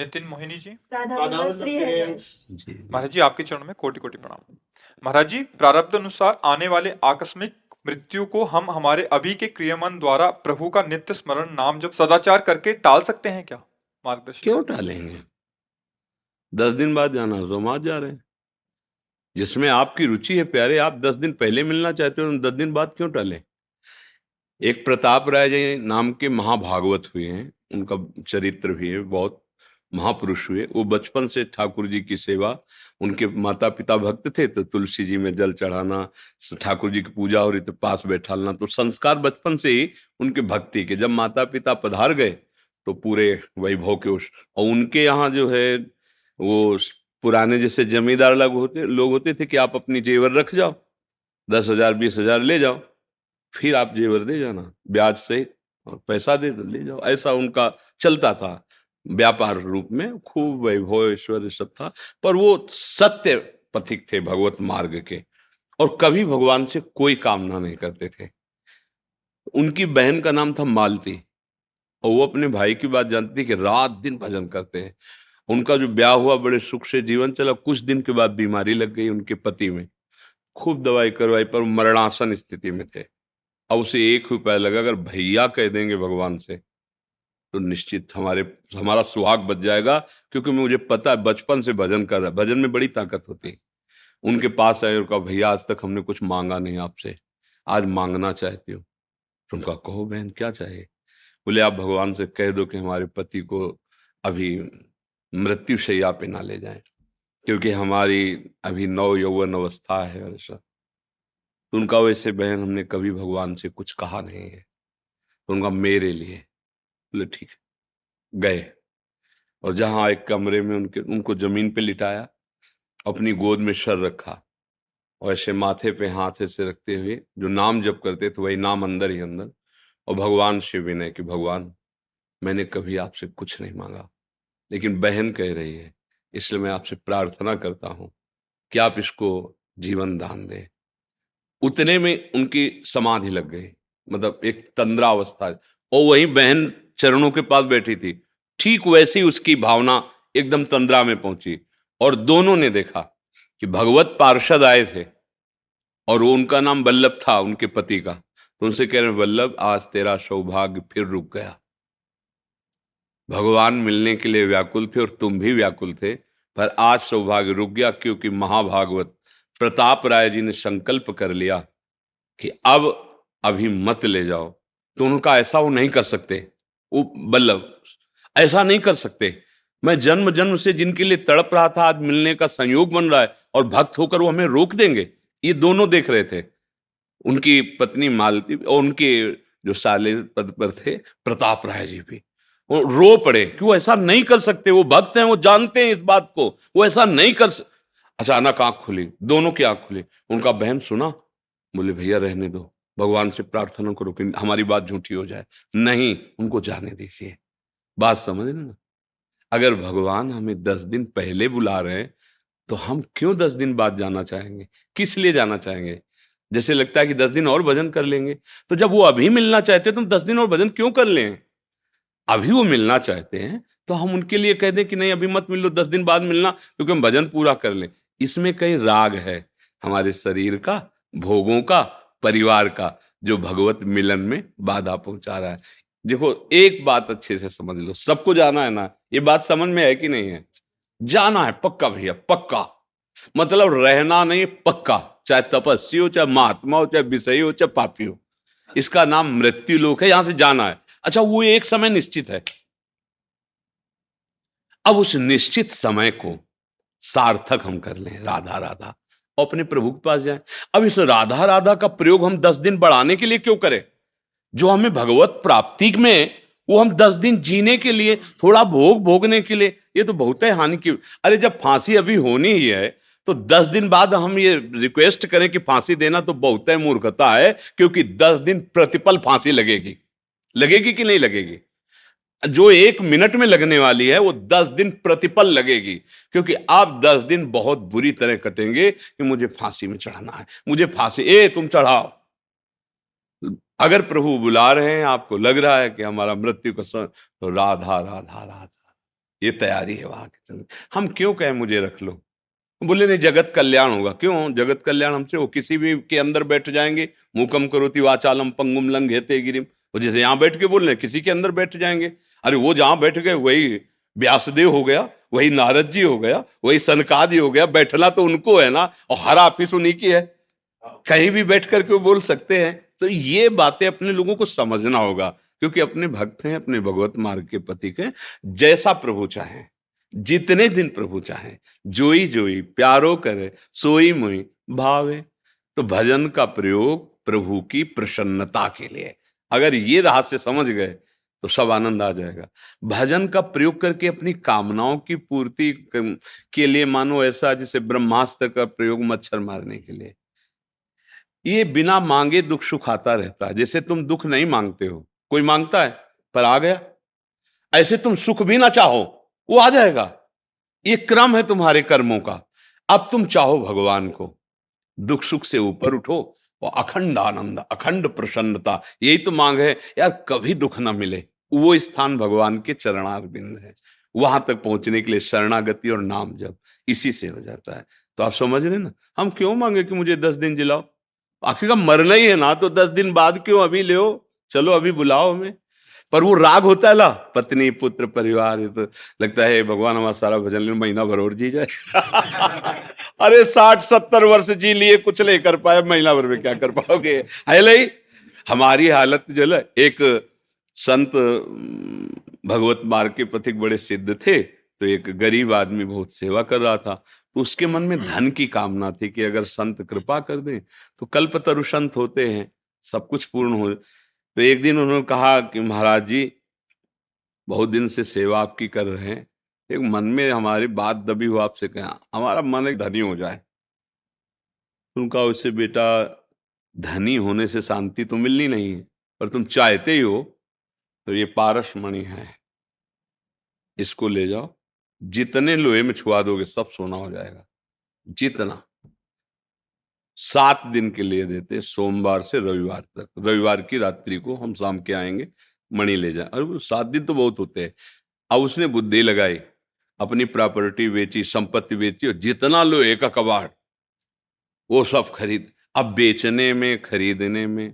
नितिन मोहिनी जी। राधा श्री है। जी महाराज जी आपके चरणों में कोटि कोटि प्रणाम। महाराज जी, प्रारब्ध अनुसार आने वाले आकस्मिक मृत्यु को हम हमारे अभी के क्रियामन द्वारा प्रभु का नित्य स्मरण नाम जब सदाचार करके टाल सकते हैं क्या? मार्गदर्शन। क्यों टालेंगे? 10 दिन बाद जाना है, तो हम आज जा रहे हैं। जिसमें आपकी रुचि है प्यारे, आप 10 दिन पहले मिलना चाहते हो, 10 दिन बाद क्यों टालें? एक प्रताप राय जी नाम के महाभागवत हुए हैं, उनका चरित्र भी है, बहुत महापुरुष हुए। वो बचपन से ठाकुर जी की सेवा, उनके माता पिता भक्त थे तो तुलसी जी में जल चढ़ाना, ठाकुर जी की पूजा हो रही तो पास बैठालना, तो संस्कार बचपन से ही उनके भक्ति के। जब माता पिता पधार गए तो पूरे वैभव के और उनके यहाँ जो है वो पुराने जैसे जमींदार लोग होते थे कि आप अपनी जेवर रख जाओ, 10,000 20,000 ले जाओ, फिर आप जेवर दे जाना ब्याज सहित, और पैसा दे दो ले जाओ। ऐसा उनका चलता था, व्यापार रूप में खूब वैभव ऐश्वर्य सब था। पर वो सत्य पथिक थे भगवत मार्ग के, और कभी भगवान से कोई कामना नहीं करते थे। उनकी बहन का नाम था मालती, और वो अपने भाई की बात जानती थी कि रात दिन भजन करते हैं। उनका जो ब्याह हुआ बड़े सुख से जीवन चला, कुछ दिन के बाद बीमारी लग गई उनके पति में, खूब दवाई करवाई पर मरणासन स्थिति में थे। अब उसे एक ही उपाय लगा, अगर भैया कह देंगे भगवान से तो निश्चित हमारा सुहाग बच जाएगा, क्योंकि मुझे पता है बचपन से भजन कर रहा है, भजन में बड़ी ताकत होती है। उनके पास आए और कहा, भैया आज तक हमने कुछ मांगा नहीं आपसे, आज मांगना चाहती हूँ। तो उनका, कहो बहन क्या चाहिए? बोले आप भगवान से कह दो कि हमारे पति को अभी मृत्यु शैया पे ना ले जाएं, क्योंकि हमारी अभी नव यौवन अवस्था है। और ऐसा तो उनका, वैसे बहन हमने कभी भगवान से कुछ कहा नहीं है। तो उनका, मेरे लिए। बोले ठीक है। गए और जहां एक कमरे में उनको जमीन पे लिटाया, अपनी गोद में सर रखा, और ऐसे माथे पे हाथ ऐसे रखते हुए जो नाम जप करते थे वही नाम अंदर ही अंदर, और भगवान से विनय कि भगवान मैंने कभी आपसे कुछ नहीं मांगा, लेकिन बहन कह रही है, इसलिए मैं आपसे प्रार्थना करता हूं कि आप इसको जीवन दान दें। उतने में उनकी समाधि लग गई, मतलब एक तंद्रा अवस्था। और वही बहन चरणों के पास बैठी थी, ठीक वैसी उसकी भावना एकदम तंद्रा में पहुंची। और दोनों ने देखा कि भगवत पार्षद आए थे, और वो उनका नाम वल्लभ था उनके पति का। तो उनसे कह रहे, वल्लभ आज तेरा सौभाग्य फिर रुक गया। भगवान मिलने के लिए व्याकुल थे और तुम भी व्याकुल थे, पर आज सौभाग्य रुक गया, क्योंकि महाभागवत प्रताप राय जी ने संकल्प कर लिया कि अब अभी मत ले जाओ। तो उनका ऐसा वो नहीं कर सकते, वो वल्लभ ऐसा नहीं कर सकते। मैं जन्म जन्म से जिनके लिए तड़प रहा था, आज मिलने का संयोग बन रहा है, और भक्त होकर वो हमें रोक देंगे? ये दोनों देख रहे थे, उनकी पत्नी मालती और उनके जो साले पद पर थे प्रताप राय जी भी। वो रो पड़े कि वो ऐसा नहीं कर सकते, वो भक्त हैं, वो जानते हैं इस बात को, वो ऐसा नहीं कर सकते। अचानक आंख खुली, दोनों की आंख खुली। उनका, बहन सुना? बोले भैया रहने दो, भगवान से प्रार्थना करो कि हमारी बात झूठी हो जाए। नहीं, उनको जाने दीजिए। बात समझ रहे ना? अगर भगवान हमें 10 दिन पहले बुला रहे हैं तो हम क्यों 10 दिन बाद जाना चाहेंगे? किस लिए जाना चाहेंगे? जैसे लगता है कि 10 दिन और भजन कर लेंगे। तो जब वो अभी मिलना चाहते हैं तो हम 10 दिन और भजन क्यों कर लें? अभी वो मिलना चाहते हैं तो हम उनके लिए कह दें कि नहीं अभी मत मिलो, 10 दिन बाद मिलना, क्योंकि हम भजन पूरा कर लें। इसमें कई राग है हमारे शरीर का, भोगों का, परिवार का, जो भगवत मिलन में बाधा पहुंचा रहा है। देखो एक बात अच्छे से समझ लो, सबको जाना है ना, ये बात समझ में है कि नहीं है? जाना है पक्का भैया, पक्का। मतलब रहना नहीं, पक्का। चाहे तपस्वी हो, चाहे महात्मा हो, चाहे विषयी हो, चाहे पापी हो, इसका नाम मृत्यु लोक है, यहां से जाना है। अच्छा, वो एक समय निश्चित है। अब उस निश्चित समय को सार्थक हम कर लें, राधा राधा, और अपने प्रभु के पास जाएं। अब इस राधा राधा का प्रयोग हम 10 दिन बढ़ाने के लिए क्यों करें? जो हमें भगवत प्राप्ति में, वो हम 10 दिन जीने के लिए, थोड़ा भोग भोगने के लिए, ये तो बहुत है हानि की। अरे जब फांसी अभी होनी ही है तो 10 दिन बाद हम ये रिक्वेस्ट करें कि फांसी देना, तो बहुत है मूर्खता है, क्योंकि 10 दिन प्रतिपल फांसी लगेगी। लगेगी कि नहीं लगेगी? जो 1 मिनट में लगने वाली है वो 10 दिन प्रतिपल लगेगी, क्योंकि आप 10 दिन बहुत बुरी तरह कटेंगे कि मुझे फांसी में चढ़ाना है, मुझे फांसी, तुम चढ़ाओ। अगर प्रभु बुला रहे हैं, आपको लग रहा है कि हमारा मृत्यु का समय, तो राधा राधा राधा, ये तैयारी है वहां के चलने। हम क्यों कहें मुझे रख लो, बोले नहीं जगत कल्याण होगा। क्यों जगत कल्याण हमसे? वो किसी भी के अंदर बैठ जाएंगे, मूकम करोति वाचालम पंगुम लंघयते गिरिम, वो जैसे यहाँ बैठ के बोल रहे हैं किसी के अंदर बैठ जाएंगे। अरे वो जहां बैठ गए वही व्यासदेव हो गया, वही नारद जी हो गया, वही सनकादि हो गया। बैठना तो उनको है ना, और हर ऑफिस उन्हीं की है, कहीं भी बैठ करके वो बोल सकते हैं। तो ये बातें अपने लोगों को समझना होगा, क्योंकि अपने भक्त हैं, अपने भगवत मार्ग के पथिक हैं। जैसा प्रभु चाहे, जितने दिन प्रभु चाहे, जोई जोई प्यारो करे, सोई मोई भावे। तो भजन का प्रयोग प्रभु की प्रसन्नता के लिए, अगर ये रहस्य समझ गए तो सब आनंद आ जाएगा। भजन का प्रयोग करके अपनी कामनाओं की पूर्ति के लिए, मानो ऐसा जैसे ब्रह्मास्त्र का प्रयोग मच्छर मारने के लिए, ये बिना मांगे दुख सुख आता रहता है। जैसे तुम दुख नहीं मांगते हो, कोई मांगता है पर आ गया, ऐसे तुम सुख भी ना चाहो वो आ जाएगा। ये क्रम है तुम्हारे कर्मों का। अब तुम चाहो भगवान को, दुख सुख से ऊपर उठो और अखंड आनंद, अखंड प्रसन्नता, यही तो मांग है यार, कभी दुख ना मिले। वो स्थान भगवान के चरणारविंद है। वहां तक पहुंचने के लिए शरणागति और नाम जप इसी से हो जाता है। तो आप समझ रहे ना, हम क्यों मांगे कि मुझे 10 दिन जिलाओ? आखिर का मरना ही है ना, तो 10 दिन बाद क्यों, अभी ले, चलो अभी बुलाओ हमें। पर वो राग होता है ला, पत्नी पुत्र परिवार, ये तो लगता है भगवान हमारा सारा भजन ले, महीना भर और जी जाए। अरे 60-70 वर्ष जी लिए, कुछ नहीं कर पाए, महीना भर में क्या कर पाओगे? है नहीं हमारी हालत जो है। एक संत भगवत मार्ग के पथिक बड़े सिद्ध थे, तो एक गरीब आदमी बहुत सेवा कर रहा था, तो उसके मन में धन की कामना थी कि अगर संत कृपा कर दें तो कल्पतरु संत होते हैं, सब कुछ पूर्ण हो। तो एक दिन उन्होंने कहा कि महाराज जी, बहुत दिन से सेवा आपकी कर रहे हैं, एक मन में हमारी बात दबी हो आपसे, कहा हमारा मन एक धनी हो जाए। उनका उससे बेटा, धनी होने से शांति तो मिलनी नहीं है, पर तुम चाहते ही हो तो ये पारस मणि है, इसको ले जाओ, जितने लोहे में छुआ दोगे सब सोना हो जाएगा। जितना 7 दिन के लिए देते, सोमवार से रविवार तक, रविवार की रात्रि को हम शाम के आएंगे, मणि ले जाए। अरे 7 दिन तो बहुत होते हैं। अब उसने बुद्धि लगाई, अपनी प्रॉपर्टी बेची, संपत्ति बेची, और जितना लोहे का कबाड़ वो सब खरीद। अब बेचने में खरीदने में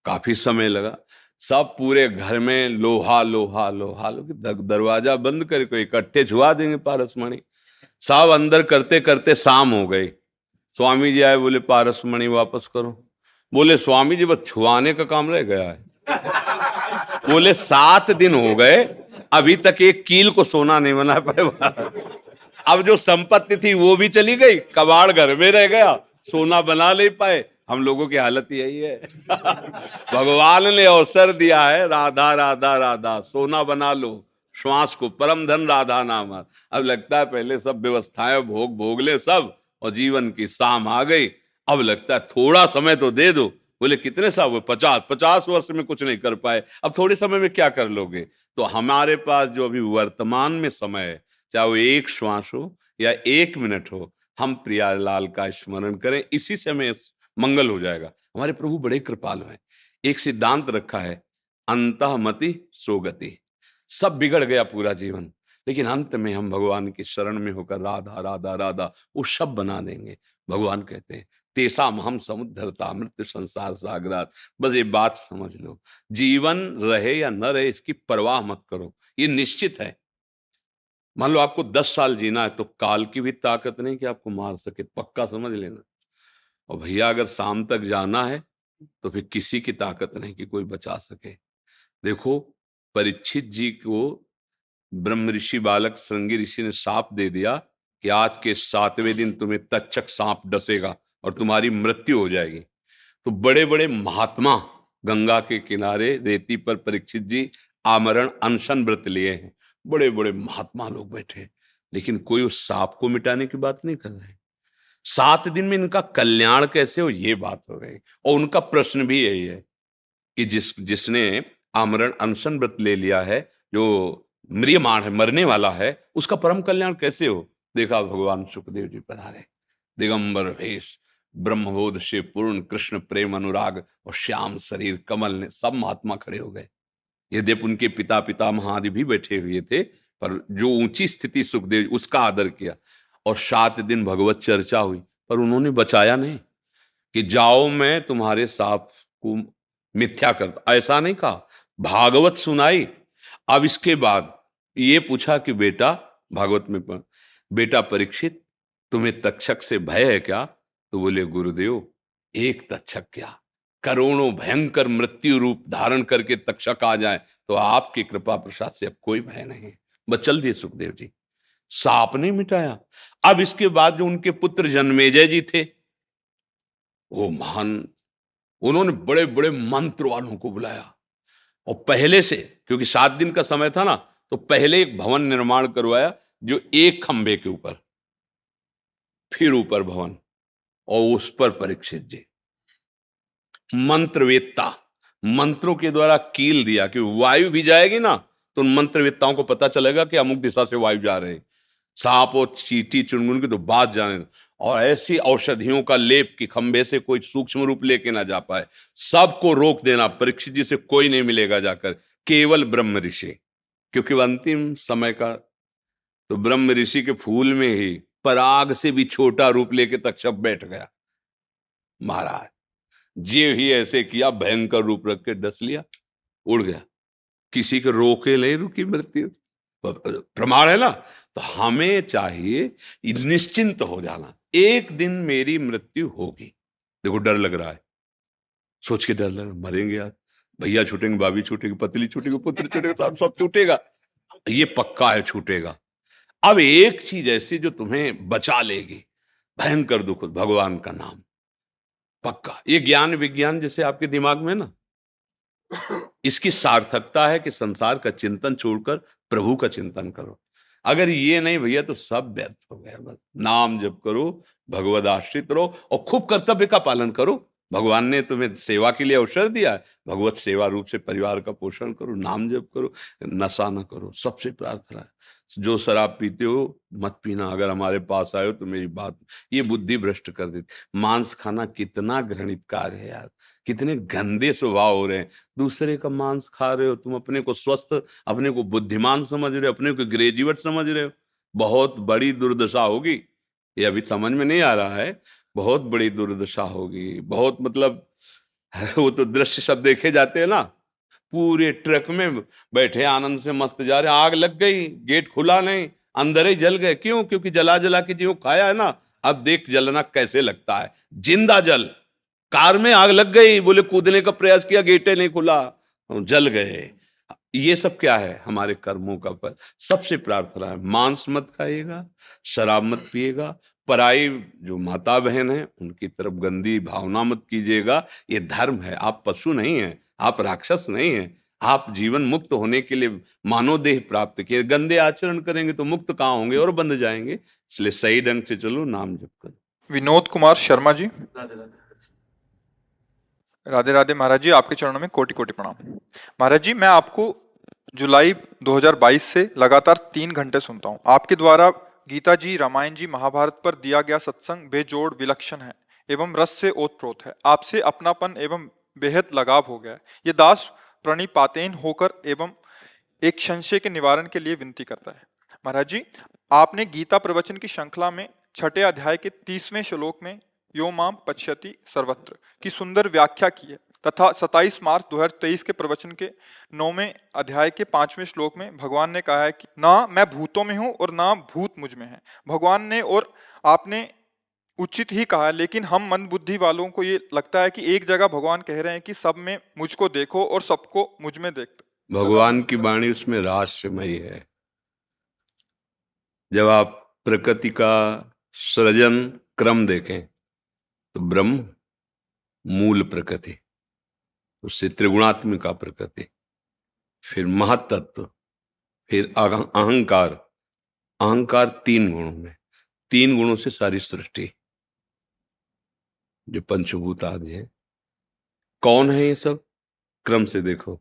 काफी समय लगा। सब पूरे घर में लोहा लोहा लोहा लोहा, दरवाजा बंद करके इकट्ठे छुआ देंगे पारसमणि। सब अंदर करते करते शाम हो गई। स्वामी जी आए, बोले पारसमणि वापस करो। बोले स्वामी जी बस छुआने का काम रह गया है। बोले 7 दिन हो गए, अभी तक एक कील को सोना नहीं बना पाए। अब जो संपत्ति थी वो भी चली गई, कबाड़ घर में रह गया, सोना बना नहीं पाए। हम लोगों की हालत यही है। भगवान ने अवसर दिया है, राधा राधा राधा, सोना बना लो श्वास को, परम धन राधा नाम। अब लगता है पहले सब व्यवस्थाएं भोग भोग ले सब, और जीवन की शाम आ गई। अब लगता है थोड़ा समय तो दे दो। बोले कितने साल? 50 वर्ष में कुछ नहीं कर पाए, अब थोड़े समय में क्या कर लोगे? तो हमारे पास जो अभी वर्तमान में समय है, चाहे वो एक श्वास हो या 1 मिनट हो, हम प्रियालाल का स्मरण करें, इसी से हमें मंगल हो जाएगा। हमारे प्रभु बड़े कृपालु हैं। एक सिद्धांत रखा है, अंतःमति सोगति। सब बिगड़ गया पूरा जीवन, लेकिन अंत में हम भगवान की शरण में होकर राधा राधा राधा वो सब बना देंगे। भगवान कहते हैं तेसाम हम समुद्धरता मृत्यु संसार सागरात। बस ये बात समझ लो, जीवन रहे या न रहे इसकी परवाह मत करो, ये निश्चित है। मान लो आपको 10 साल जीना है, तो काल की भी ताकत नहीं कि आपको मार सके, पक्का समझ लेना। और भैया अगर शाम तक जाना है तो फिर किसी की ताकत नहीं कि कोई बचा सके। देखो परीक्षित जी को ब्रह्म ऋषि बालक श्रृंगी ऋषि ने शाप दे दिया कि आज के 7वें दिन तुम्हें तक्षक सांप डसेगा और तुम्हारी मृत्यु हो जाएगी। तो बड़े बड़े महात्मा गंगा के किनारे रेती पर परीक्षित जी आमरण अनशन व्रत लिए हैं। बड़े बड़े महात्मा लोग बैठे, लेकिन कोई उस सांप को मिटाने की बात नहीं कर रहे। 7 दिन में इनका कल्याण कैसे हो, ये बात हो रही। और उनका प्रश्न भी यही है कि जिसने आमरण अनशन व्रत ले लिया है, जो म्रियमाण है, मरने वाला है, उसका परम कल्याण कैसे हो? देखा भगवान सुखदेव जी पधारे, दिगंबर भेष, ब्रह्मबोध से पूर्ण, कृष्ण प्रेम अनुराग और श्याम शरीर कमल ने, सब महात्मा खड़े हो गए। यद्यपि उनके पिता पितामह आदि भी बैठे हुए थे, पर जो ऊंची स्थिति सुखदेव उसका आदर किया, और 7 दिन भगवत चर्चा हुई, पर उन्होंने बचाया नहीं कि जाओ मैं तुम्हारे साप को मिथ्या करता, ऐसा नहीं कहा, भागवत सुनाई। अब इसके बाद ये पूछा कि बेटा, भागवत में बेटा परीक्षित, तुम्हें तक्षक से भय है क्या? तो बोले गुरुदेव, एक तक्षक क्या, करोड़ों भयंकर मृत्यु रूप धारण करके तक्षक आ जाए तो आपकी कृपा प्रसाद से अब कोई भय नहीं। बस चल दिए सुखदेव जी, सांप नहीं मिटाया। अब इसके बाद जो उनके पुत्र जन्मेजय जी थे, वो महान, उन्होंने बड़े बड़े मंत्र वालों को बुलाया, और पहले से, क्योंकि 7 दिन का समय था ना, तो पहले एक भवन निर्माण करवाया जो एक खंभे के ऊपर, फिर ऊपर भवन, और उस पर परीक्षित जी मंत्रवेत्ता, मंत्रों के द्वारा कील दिया कि वायु भी जाएगी ना तो उन मंत्रवेत्ताओं को पता चलेगा कि अमुक दिशा से वायु जा रहे, सांप और चींटी चुनमुन की तो बात जाने दो। और ऐसी औषधियों का लेप कि खंबे से कोई सूक्ष्म रूप लेके ना जा पाए, सबको रोक देना, परीक्षित जी से कोई नहीं मिलेगा जाकर, केवल ब्रह्म ऋषि, क्योंकि अंतिम समय का, तो ब्रह्म ऋषि के फूल में ही पराग से भी छोटा रूप लेके तक्षक बैठ गया। महाराज जे ही ऐसे किया, भयंकर रूप रख के डस लिया, उड़ गया, किसी के रोके नहीं रुकी मृत्यु, प्रमाण है ना। तो हमें चाहिए निश्चिंत हो जाना, एक दिन मेरी मृत्यु होगी। देखो डर लग रहा है, सोच के डर लग रहा है, मरेंगे यार, भैया छूटेंगे, भाभी छूटेगी, पत्नी छूटेगी, पुत्र छूटेगा, सब छूटेगा, ये पक्का है छूटेगा। अब एक चीज ऐसी जो तुम्हें बचा लेगी, भयंकर दुख, भगवान का नाम, पक्का। ये ज्ञान विज्ञान जैसे आपके दिमाग में ना, इसकी सार्थकता है कि संसार का चिंतन छोड़कर प्रभु का चिंतन करो। अगर ये नहीं भैया तो सब व्यर्थ हो गया। बस नाम जप करो, भगवद आश्रित रहो, और खूब कर्तव्य का पालन करो। भगवान ने तुम्हें सेवा के लिए अवसर दिया है, भगवत सेवा रूप से परिवार का पोषण करो, नाम जप करो, नशा न करो। सबसे प्रार्थना है, जो शराब पीते हो मत पीना, अगर हमारे पास आए हो तो मेरी बात, ये बुद्धि भ्रष्ट कर देती। मांस खाना कितना घृणित कार्य है यार, कितने गंदे स्वभाव हो रहे हैं। दूसरे का मांस खा रहे हो, तुम अपने को स्वस्थ, अपने को बुद्धिमान समझ रहे हो, अपने को ग्रेजुएट समझ रहे हो, बहुत बड़ी दुर्दशा होगी। ये अभी समझ में नहीं आ रहा है, बहुत बड़ी दुर्दशा होगी, बहुत मतलब वो तो दृश्य सब देखे जाते हैं ना, पूरे ट्रक में बैठे आनंद से मस्त जा रहे, आग लग गई, गेट खुला नहीं, अंदर ही जल गए। क्यों? क्योंकि जला जला के जो खाया है ना, अब देख जलना कैसे लगता है, जिंदा जल। कार में आग लग गई, बोले कूदने का प्रयास किया, गेटे नहीं खुला, जल गए। ये सब क्या है? हमारे कर्मों का फल। सबसे प्रार्थना है, मांस मत खाइएगा, शराब मत पिएगा, पराई जो माता बहन है उनकी तरफ गंदी भावना मत कीजिएगा। ये धर्म है, आप पशु नहीं हैं, आप राक्षस नहीं हैं, आप जीवन मुक्त होने के लिए मानव देह प्राप्त किए। गंदे आचरण करेंगे तो मुक्त कहाँ होंगे, और बंध जाएंगे। इसलिए सही ढंग से चलो, नाम जप करो। विनोद कुमार शर्मा जी, राधे राधे महाराज जी, आपके चरणों में कोटि कोटि प्रणाम। महाराज जी, मैं आपको जुलाई 2022 से लगातार 3 घंटे सुनता हूँ। आपके द्वारा गीता जी, रामायण जी, महाभारत पर दिया गया सत्संग बेजोड़ विलक्षण है एवं रस से ओतप्रोत है। आपसे अपनापन एवं बेहद लगाव हो गया है। ये दास प्रणिपातेन होकर एवं एक संशय के निवारण के लिए विनती करता है। महाराज जी, आपने गीता प्रवचन की श्रृंखला में 6ठे अध्याय के 30वें श्लोक में यो माम पश्यति सर्वत्र की सुंदर व्याख्या की है, तथा 27 मार्च 2023 के प्रवचन के 9वें अध्याय के 5वें श्लोक में भगवान ने कहा है कि ना मैं भूतों में हूं और ना भूत मुझ में है। भगवान ने और आपने उचित ही कहा है, लेकिन हम मंद बुद्धि वालों को ये लगता है कि एक जगह भगवान कह रहे हैं कि सब में मुझको देखो और सबको मुझ में देखो। भगवान की वाणी उसमें रहस्यमयी है। जब आप प्रकृति का सृजन क्रम देखें तो ब्रह्म मूल प्रकृति, उससे त्रिगुणात्मिका प्रकृति, फिर महत्तत्व, फिर अहंकार। अहंकार 3 गुणों में, 3 गुणों से सारी सृष्टि, जो पंचभूत आदि है। कौन है ये सब? क्रम से देखो,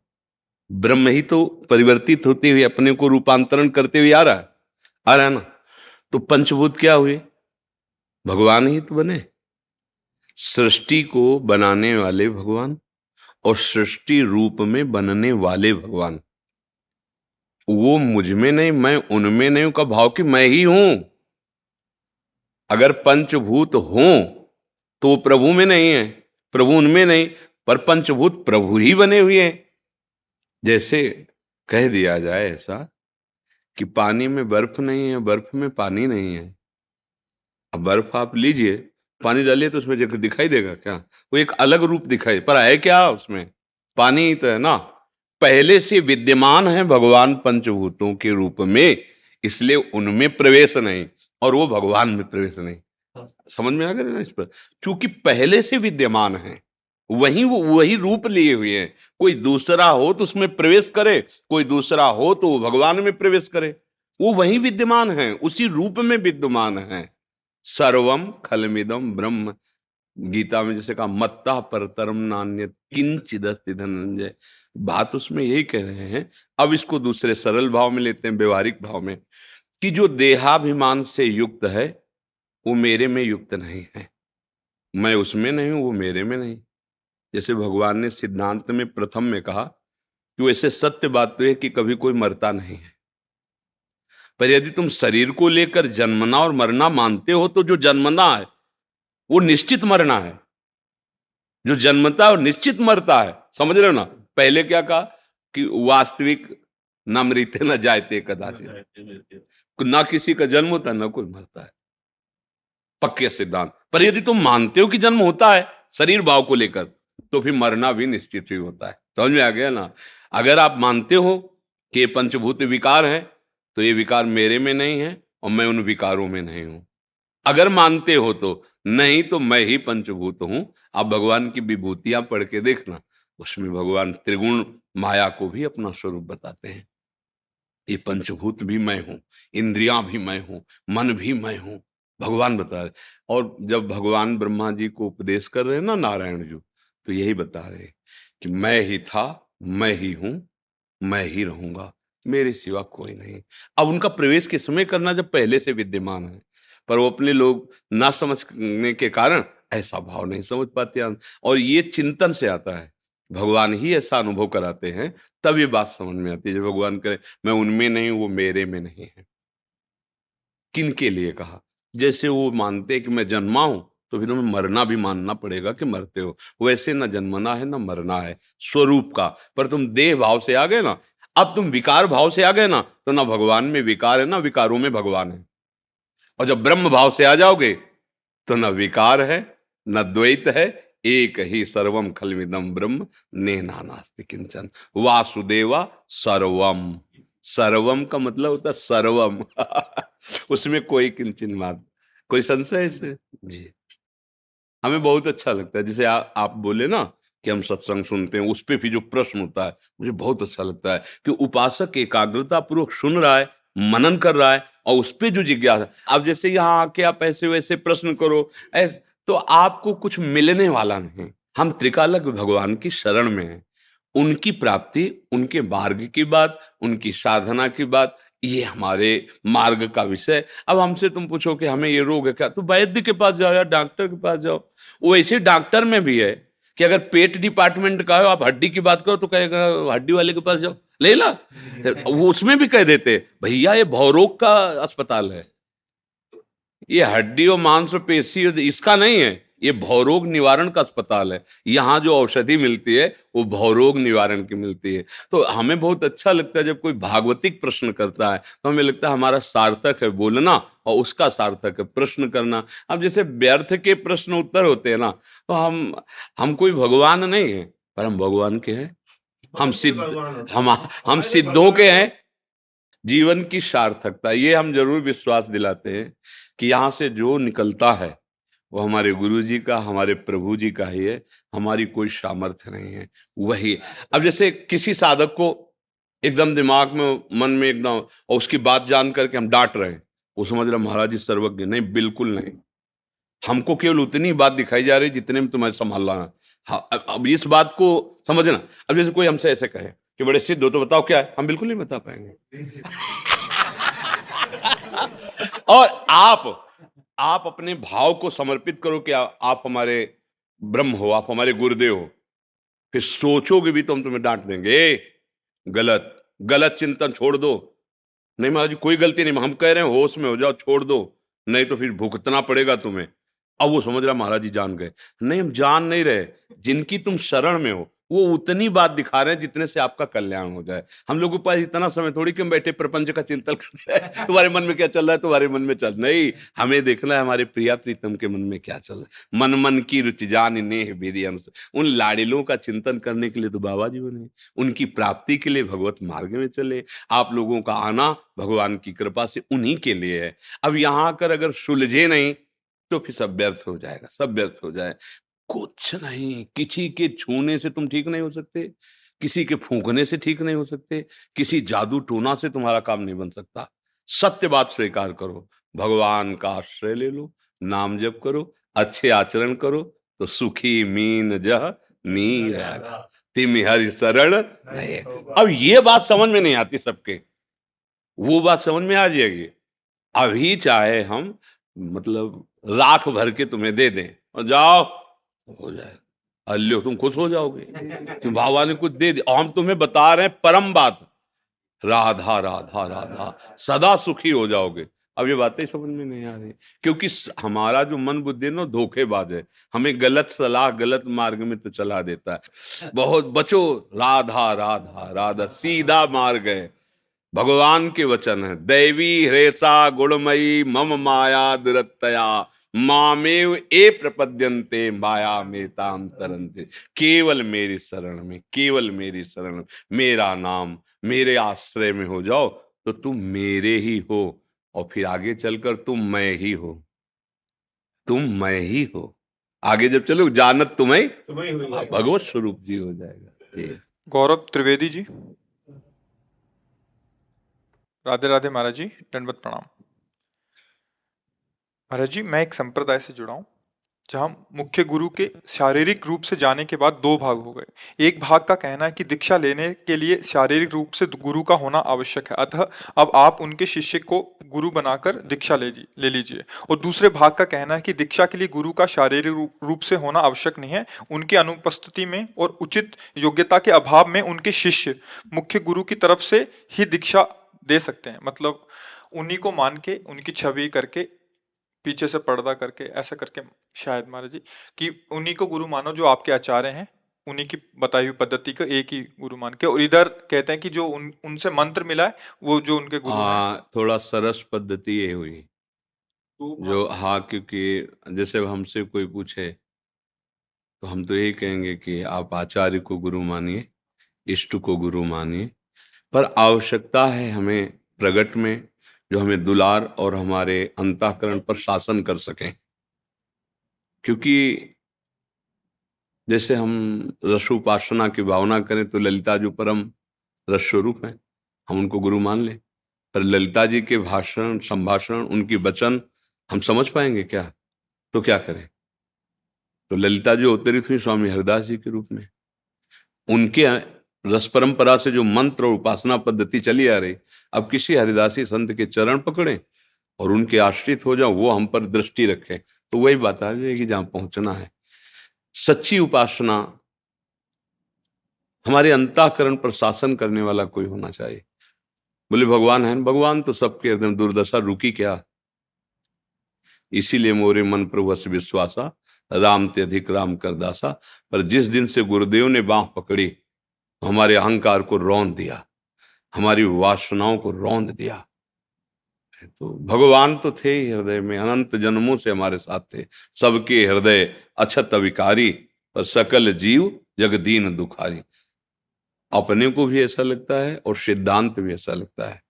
ब्रह्म ही तो परिवर्तित होते हुए अपने को रूपांतरण करते हुए आ रहा है ना। तो पंचभूत क्या हुए? भगवान ही तो बने। सृष्टि को बनाने वाले भगवान और सृष्टि रूप में बनने वाले भगवान। वो मुझ में नहीं, मैं उनमें नहीं हूं का भाव कि मैं ही हूं। अगर पंचभूत हों तो वो प्रभु में नहीं है, प्रभु उनमें नहीं, पर पंचभूत प्रभु ही बने हुए हैं। जैसे कह दिया जाए ऐसा कि पानी में बर्फ नहीं है, बर्फ में पानी नहीं है। अब बर्फ आप लीजिए, पानी डालिए तो उसमें जगह दिखाई देगा क्या? वो एक अलग रूप दिखाई, पर है क्या उसमें? पानी ही तो है ना। पहले से विद्यमान है भगवान पंचभूतों के रूप में, इसलिए उनमें प्रवेश नहीं और वो भगवान में प्रवेश नहीं। समझ में आ गया ना इस पर? क्योंकि पहले से विद्यमान है, वही रूप लिए हुए हैं। कोई दूसरा हो तो उसमें प्रवेश करे, कोई दूसरा हो तो वो भगवान में प्रवेश करे। वो वही विद्यमान है, उसी रूप में विद्यमान है। सर्वम खलमिदम ब्रह्म, गीता में जैसे कहा मत्ता परतरम नान्यत् किंचिदस्ति धनंजय। बात उसमें यही कह रहे हैं। अब इसको दूसरे सरल भाव में लेते हैं, व्यवहारिक भाव में, कि जो देहाभिमान से युक्त है वो मेरे में युक्त नहीं है। मैं उसमें नहीं हूं, वो मेरे में नहीं। जैसे भगवान ने सिद्धांत में प्रथम में कहा कि वैसे सत्य बात तो है कि कभी कोई मरता नहीं है, पर यदि तुम शरीर को लेकर जन्मना और मरना मानते हो तो जो जन्मना है वो निश्चित मरना है, जो जन्मता है और निश्चित मरता है। समझ रहे हो ना? पहले क्या कहा कि वास्तविक न मृते न जायते कदाचित, ना किसी का जन्म होता है ना कोई मरता है, पक्के सिद्धांत। पर यदि तुम मानते हो कि जन्म होता है शरीर भाव को लेकर, तो फिर मरना भी निश्चित ही होता है। समझ में आ गया ना? अगर आप मानते हो कि ये पंचभूत विकार है, तो ये विकार मेरे में नहीं है और मैं उन विकारों में नहीं हूं। अगर मानते हो तो, नहीं तो मैं ही पंचभूत हूं। आप भगवान की विभूतियां पढ़ के देखना, उसमें भगवान त्रिगुण माया को भी अपना स्वरूप बताते हैं। ये पंचभूत भी मैं हूं, इंद्रियां भी मैं हूं, मन भी मैं हूं, भगवान बता रहे। और जब भगवान ब्रह्मा जी को उपदेश कर रहे हैं ना नारायण जी, तो यही बता रहे हैं कि मैं ही था, मैं ही हूं, मैं ही रहूंगा, मेरे सिवा कोई नहीं। अब उनका प्रवेश किस समय करना, जब पहले से विद्यमान है। पर वो अपने लोग ना समझने के कारण ऐसा भाव नहीं समझ पाते हैं। और ये चिंतन से आता है, भगवान ही ऐसा अनुभव कराते हैं, तब ये बात समझ में आती है। जब भगवान कहे मैं उनमें नहीं हूं, वो मेरे में नहीं है। किन के लिए कहा? जैसे वो मानते हैं कि मैं जन्मा हूं, तो फिर तुम्हें मरना भी मानना पड़ेगा कि मरते हो। वैसे ना जन्मना है ना मरना है स्वरूप का। पर तुम देह भाव से आ गए ना, अब तुम विकार भाव से आ गए ना, तो ना भगवान में विकार है ना विकारों में भगवान है। और जब ब्रह्म भाव से आ जाओगे तो न विकार है न द्वैत है, एक ही सर्वम खलविदम ब्रह्म नेहा नास्ति किंचन वासुदेवा सर्वम। सर्वम का मतलब होता है सर्वम। उसमें कोई किंचन मात, कोई संशय है इससे? जी, हमें बहुत अच्छा लगता है। जैसे आप बोले ना कि हम सत्संग सुनते हैं, उस पे भी जो प्रश्न होता है मुझे बहुत अच्छा लगता है कि उपासक एकाग्रता पूर्वक सुन रहा है, मनन कर रहा है, और उस पे जो जिज्ञासा। अब जैसे यहाँ आके आप ऐसे वैसे प्रश्न करो ऐसे, तो आपको कुछ मिलने वाला नहीं। हम त्रिकालक भगवान की शरण में हैं, उनकी प्राप्ति, उनके मार्ग की बात, उनकी साधना की बात, ये हमारे मार्ग का विषय। अब हमसे तुम पूछो कि हमें ये रोग है क्या, तो वैद्य के पास जाओ या डॉक्टर के पास जाओ। वो ऐसे डॉक्टर में भी है कि अगर पेट डिपार्टमेंट का हो, आप हड्डी की बात करो तो कहेगा हड्डी वाले के पास जाओ, ले ला। वो उसमें भी कह देते भैया ये भवरोग का अस्पताल है, ये हड्डी और मांस और पेशी इसका नहीं है, ये भवरोग निवारण का अस्पताल है। यहाँ जो औषधि मिलती है वो भवरोग निवारण की मिलती है। तो हमें बहुत अच्छा लगता है जब कोई भागवतिक प्रश्न करता है, तो हमें लगता है हमारा सार्थक है बोलना और उसका सार्थक है प्रश्न करना। अब जैसे व्यर्थ के प्रश्न उत्तर होते हैं ना, तो हम कोई भगवान नहीं है, पर हम भगवान के हैं। हम सिद्ध, हम सिद्धों के हैं। जीवन की सार्थकता ये हम जरूर विश्वास दिलाते हैं कि यहाँ से जो निकलता है वो हमारे गुरु जी का, हमारे प्रभु जी का ही है। हमारी कोई सामर्थ्य नहीं है, वही। अब जैसे किसी साधक को एकदम दिमाग में, मन में एकदम, और उसकी बात जान करके हम डांट रहे हैं, वो समझ रहा महाराज जी सर्वज्ञ। नहीं, बिल्कुल नहीं। हमको केवल उतनी बात दिखाई जा रही जितने में तुम्हें संभालना है। हाँ, अब इस बात को समझना। अब जैसे कोई हमसे ऐसे कहे कि बड़े सिद्ध हो तो बताओ क्या है, हम बिल्कुल नहीं बता पाएंगे। और आप अपने भाव को समर्पित करो कि आप हमारे ब्रह्म हो, आप हमारे गुरुदेव हो, फिर सोचोगे भी तो हम तुम्हें डांट देंगे, गलत। गलत चिंतन छोड़ दो। नहीं महाराज जी कोई गलती नहीं, हम कह रहे हैं होश में हो जाओ, छोड़ दो, नहीं तो फिर भुगतना पड़ेगा तुम्हें। अब वो समझ रहा महाराज जी जान गए। नहीं हम जान नहीं रहे, जिनकी तुम शरण में हो वो उतनी बात दिखा रहे हैं जितने से आपका कल्याण हो जाए। हम लोगों के पास इतना समय थोड़ी कि हम बैठे प्रपंच का चिंतन कर रहे हैं, तुम्हारे मन में क्या चल रहा है, तुम्हारे मन में चल नहीं, हमें देखना है हमारे प्रिया प्रीतम के मन में क्या चल रहा है। मन मन की रुचि जान नेह विधि अनुसार। उन लाड़िलों का चिंतन करने के लिए तो बाबा जी बने, उनकी प्राप्ति के लिए भगवत मार्ग में चले। आप लोगों का आना भगवान की कृपा से उन्हीं के लिए है। अब यहाँ आकर अगर सुलझे नहीं तो फिर सब व्यर्थ हो जाएगा, सब व्यर्थ हो जाए। कुछ नहीं, किसी के छूने से तुम ठीक नहीं हो सकते, किसी के फूंकने से ठीक नहीं हो सकते, किसी जादू टोना से तुम्हारा काम नहीं बन सकता। सत्य बात स्वीकार करो, भगवान का आश्रय ले लो, नाम जप करो, अच्छे आचरण करो, तो सुखी मीन जह नीर तिम हरि शरण नहीं। अब ये बात समझ में नहीं आती सबके, वो बात समझ में आ जाएगी। अभी चाहे हम मतलब लाख भर के तुम्हें दे दें और जाओ हो जाएगा, अल्लो तुम खुश हो जाओगे कि बाबा ने कुछ दे दिया। और हम तुम्हें बता रहे हैं परम बात, राधा राधा राधा, सदा सुखी हो जाओगे। अब ये बातें समझ में नहीं आ रही, क्योंकि हमारा जो मन बुद्धि है ना धोखेबाज है, हमें गलत सलाह गलत मार्ग में तो चला देता है। बहुत बचो, राधा राधा राधा सीधा मार्ग है, भगवान के वचन है। दैवी हृषा गुणमयी मम माया दुरतया मामेव ए प्रपद्यन्ते माया में ताम तरन्ते। केवल मेरी शरण में, केवल मेरी शरण में, मेरा नाम मेरे आश्रय में हो जाओ तो तुम मेरे ही हो, और फिर आगे चलकर तुम मैं ही हो, तुम मैं ही हो। आगे जब चलो जानत तुम्हें भगवत स्वरूप जी हो जाएगा जी। गौरव त्रिवेदी जी। राधे राधे महाराज जी, दंडवत प्रणाम। महाराज जी मैं एक संप्रदाय से जुड़ा हूँ जहाँ मुख्य गुरु के शारीरिक रूप से जाने के बाद दो भाग हो गए। एक भाग का कहना है कि दीक्षा लेने के लिए शारीरिक रूप से गुरु का होना आवश्यक है, अतः अब आप उनके शिष्य को गुरु बनाकर दीक्षा ले लीजिए। और दूसरे भाग का कहना है कि दीक्षा के लिए गुरु का शारीरिक रूप से होना आवश्यक नहीं है, उनकी अनुपस्थिति में और उचित योग्यता के अभाव में उनके शिष्य मुख्य गुरु की तरफ से ही दीक्षा दे सकते हैं। मतलब उन्हीं को मान के, उनकी छवि करके, पीछे से पर्दा करके, ऐसा करके शायद महाराज जी कि उन्हीं को गुरु मानो जो आपके आचार्य हैं, उन्हीं की बताई हुई पद्धति को एक ही गुरु मान के। और इधर कहते हैं कि जो उनसे मंत्र मिला है वो जो उनके गुरु हैं। थोड़ा सरस पद्धति ये हुई जो, हाँ, क्योंकि जैसे हमसे कोई पूछे तो हम तो यही कहेंगे कि आप आचार्य को गुरु मानिए, इष्ट को गुरु मानिए, पर आवश्यकता है हमें प्रगट में जो हमें दुलार और हमारे अंतःकरण पर शासन कर सकें। क्योंकि जैसे हम रसोपासना की भावना करें तो ललिता जो परम रस स्वरूप है, हम उनको गुरु मान लें, पर ललिता जी के भाषण संभाषण उनकी वचन हम समझ पाएंगे क्या? तो क्या करें? तो ललिता जी अवतरित हुई स्वामी हरिदास जी के रूप में, उनके रस परंपरा से जो मंत्र और उपासना पद्धति चली आ रही, अब किसी हरिदासी संत के चरण पकड़ें और उनके आश्रित हो जाओ, वो हम पर दृष्टि रखें, तो वही बात आ जाएगी जहां पहुंचना है। सच्ची उपासना हमारे अंतःकरण पर शासन करने वाला कोई होना चाहिए। बोले भगवान है, भगवान तो सबके हृदय, दुर्दशा रुकी क्या? इसीलिए मोरे मन प्रभु अस विश्वासा, राम ते अधिक राम कर दासा। पर जिस दिन से गुरुदेव ने बांह पकड़ी हमारे अहंकार को रौंद दिया, हमारी वासनाओं को रौंद दिया। तो भगवान तो थे ही हृदय में, अनंत जन्मों से हमारे साथ थे, सबके हृदय अछत अविकारी, पर सकल जीव जगदीन दुखारी। अपने को भी ऐसा लगता है और सिद्धांत भी ऐसा लगता है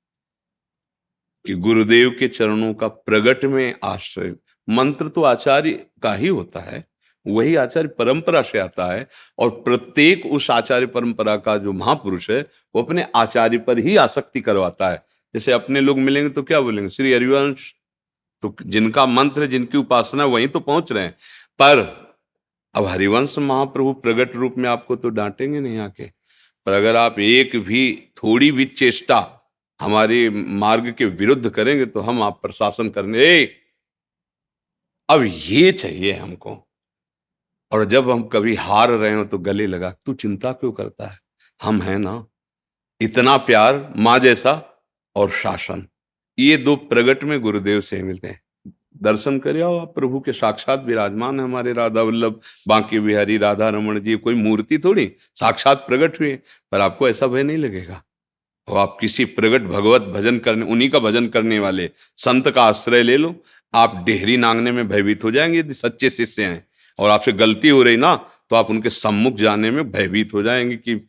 कि गुरुदेव के चरणों का प्रगट में आश्रय। मंत्र तो आचार्य का ही होता है, वही आचार्य परंपरा से आता है, और प्रत्येक उस आचार्य परंपरा का जो महापुरुष है वो अपने आचार्य पर ही आसक्ति करवाता है। जैसे अपने लोग मिलेंगे तो क्या बोलेंगे? श्री हरिवंश, तो जिनका मंत्र जिनकी उपासना वहीं तो पहुंच रहे हैं। पर अब हरिवंश महाप्रभु प्रगट रूप में आपको तो डांटेंगे नहीं आके, पर अगर आप एक भी थोड़ी भी चेष्टा हमारे मार्ग के विरुद्ध करेंगे तो हम आप पर शासन करने। अब ये चाहिए हमको। और जब हम कभी हार रहे हो तो गले लगा, तू चिंता क्यों करता है, हम हैं ना, इतना प्यार माँ जैसा और शासन, ये दो प्रगट में गुरुदेव से मिलते हैं। दर्शन करे आओ आप, प्रभु के साक्षात विराजमान है हमारे राधा वल्लभ, बांके बिहारी राधा रमण जी, कोई मूर्ति थोड़ी, साक्षात प्रगट हुए। पर आपको ऐसा भय नहीं लगेगा। और आप किसी प्रगट भगवत भजन करने, उन्हीं का भजन करने वाले संत का आश्रय ले लो, आप डेहरी नांगने में भयभीत हो जाएंगे यदि सच्चे शिष्य हैं। और आपसे गलती हो रही ना, तो आप उनके सम्मुख जाने में भयभीत हो जाएंगे कि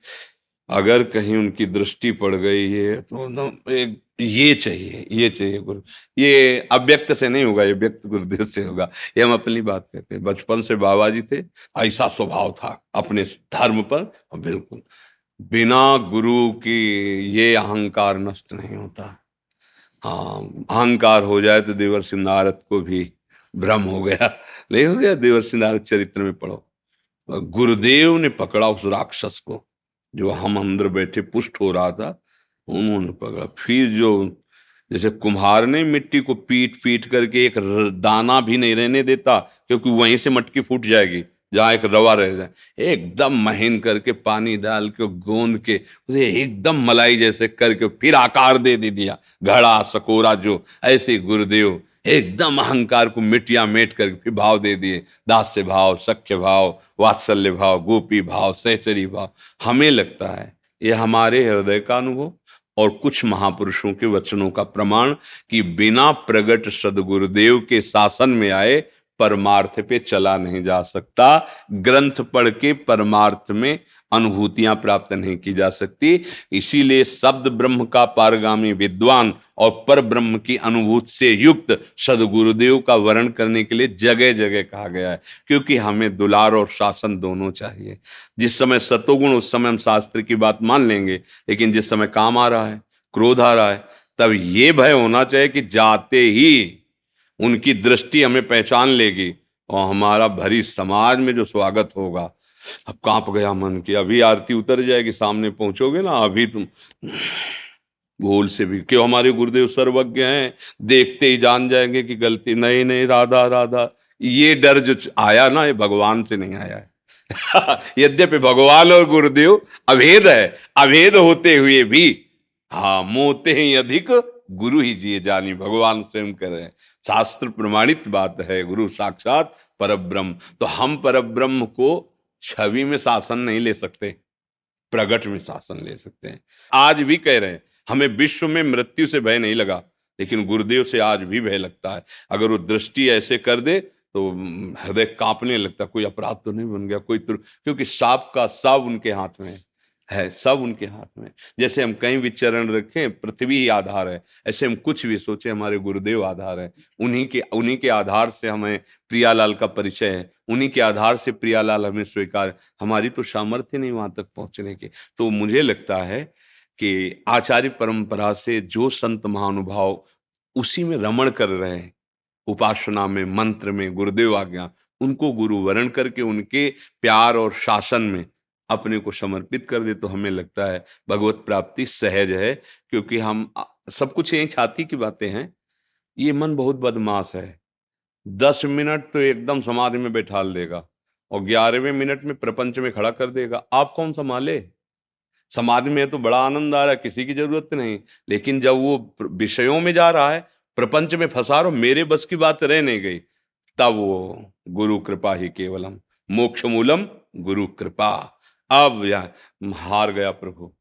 अगर कहीं उनकी दृष्टि पड़ गई है तो एकदम ये चाहिए, ये चाहिए गुरु। ये अव्यक्त से नहीं होगा, ये व्यक्त गुरुदेव से होगा। ये हम अपनी बात कहते हैं, बचपन से बाबा जी थे, ऐसा स्वभाव था अपने धर्म पर। और बिल्कुल बिना गुरु की ये अहंकार नष्ट नहीं होता। हाँ, अहंकार हो जाए तो देवर्षि नारद को भी भ्रम हो गया, नहीं हो गया? देवर्षि नारद चरित्र में पढ़ो, गुरुदेव ने पकड़ा उस राक्षस को जो हम अंदर बैठे पुष्ट हो रहा था, उन्होंने पकड़ा। फिर जो जैसे कुम्हार ने मिट्टी को पीट पीट करके एक दाना भी नहीं रहने देता, क्योंकि वहीं से मटकी फूट जाएगी जहाँ एक रवा रह जाए, एकदम महीन करके पानी डाल के गोंद के उसे एकदम मलाई जैसे करके फिर आकार दे दिया, घड़ा सकोरा जो। ऐसे गुरुदेव एकदम अहंकार को मिटिया मेट करके फिर भाव दे दिए, दास्य भाव, सख्य भाव, वात्सल्य भाव, गोपी भाव, सहचरी भाव। हमें लगता है ये हमारे हृदय का अनुभव और कुछ महापुरुषों के वचनों का प्रमाण कि बिना प्रगट सदगुरुदेव के शासन में आए परमार्थ पे चला नहीं जा सकता। ग्रंथ पढ़ के परमार्थ में अनुभूतियां प्राप्त नहीं की जा सकती। इसीलिए शब्द ब्रह्म का पारगामी विद्वान और पर ब्रह्म की अनुभूति से युक्त सदगुरुदेव का वर्ण करने के लिए जगह जगह कहा गया है, क्योंकि हमें दुलार और शासन दोनों चाहिए। जिस समय सतोगुण, उस समय हम शास्त्र की बात मान लेंगे, लेकिन जिस समय काम आ रहा है, क्रोध आ रहा है, तब ये भय होना चाहिए कि जाते ही उनकी दृष्टि हमें पहचान लेगी और हमारा भरी समाज में जो स्वागत होगा। अब कांप गया मन की, अभी आरती उतर जाएगी, सामने पहुंचोगे ना, अभी तुम भूल से भी, क्यों हमारे गुरुदेव सर्वज्ञ हैं, देखते ही जान जाएंगे कि गलती, नहीं नहीं राधा राधा। ये डर जो आया ना, ये भगवान से नहीं आया है। यद्यपि भगवान और गुरुदेव अभेद है, अभेद होते हुए भी हाँ मोते ही अधिक गुरु ही जिए जानी, भगवान स्वयं कह रहे हैं। शास्त्र प्रमाणित बात है, गुरु साक्षात परब्रह्म। तो हम परब्रह्म को छवि में शासन नहीं ले सकते, प्रगट में शासन ले सकते हैं। आज भी कह रहे हैं हमें विश्व में मृत्यु से भय नहीं लगा, लेकिन गुरुदेव से आज भी भय लगता है। अगर वो दृष्टि ऐसे कर दे तो हृदय कांपने लगता, कोई अपराध तो नहीं बन गया, कोई तो, क्योंकि सांप का सब उनके हाथ में है, सब उनके हाथ में। जैसे हम कहीं भी चरण रखें, पृथ्वी ही आधार है, ऐसे हम कुछ भी सोचे, हमारे गुरुदेव आधार है। उन्हीं के आधार से हमें प्रियालाल का परिचय है, उन्हीं के आधार से प्रियालाल हमें स्वीकार। हमारी तो सामर्थ्य नहीं वहां तक पहुंचने की। तो मुझे लगता है कि आचार्य परंपरा से जो संत महानुभाव उसी में रमण कर रहे हैं, उपासना में, मंत्र में, गुरुदेव आज्ञा, उनको गुरु वरण करके उनके प्यार और शासन में अपने को समर्पित कर दे, तो हमें लगता है भगवत प्राप्ति सहज है। क्योंकि हम सब कुछ यही छाती की बातें हैं। ये मन बहुत बदमाश है, 10 मिनट तो एकदम समाधि में बैठाल देगा और 11वें मिनट में प्रपंच में खड़ा कर देगा। आप कौन संभाले? समाधि में तो बड़ा आनंद आ रहा है, किसी की जरूरत नहीं, लेकिन जब वो विषयों में जा रहा है, प्रपंच में फंसा रहा, मेरे बस की बात रह नहीं गई, तब वो गुरु कृपा ही केवलम, मोक्ष मूलम गुरु कृपा। अब यह हार गया प्रभु।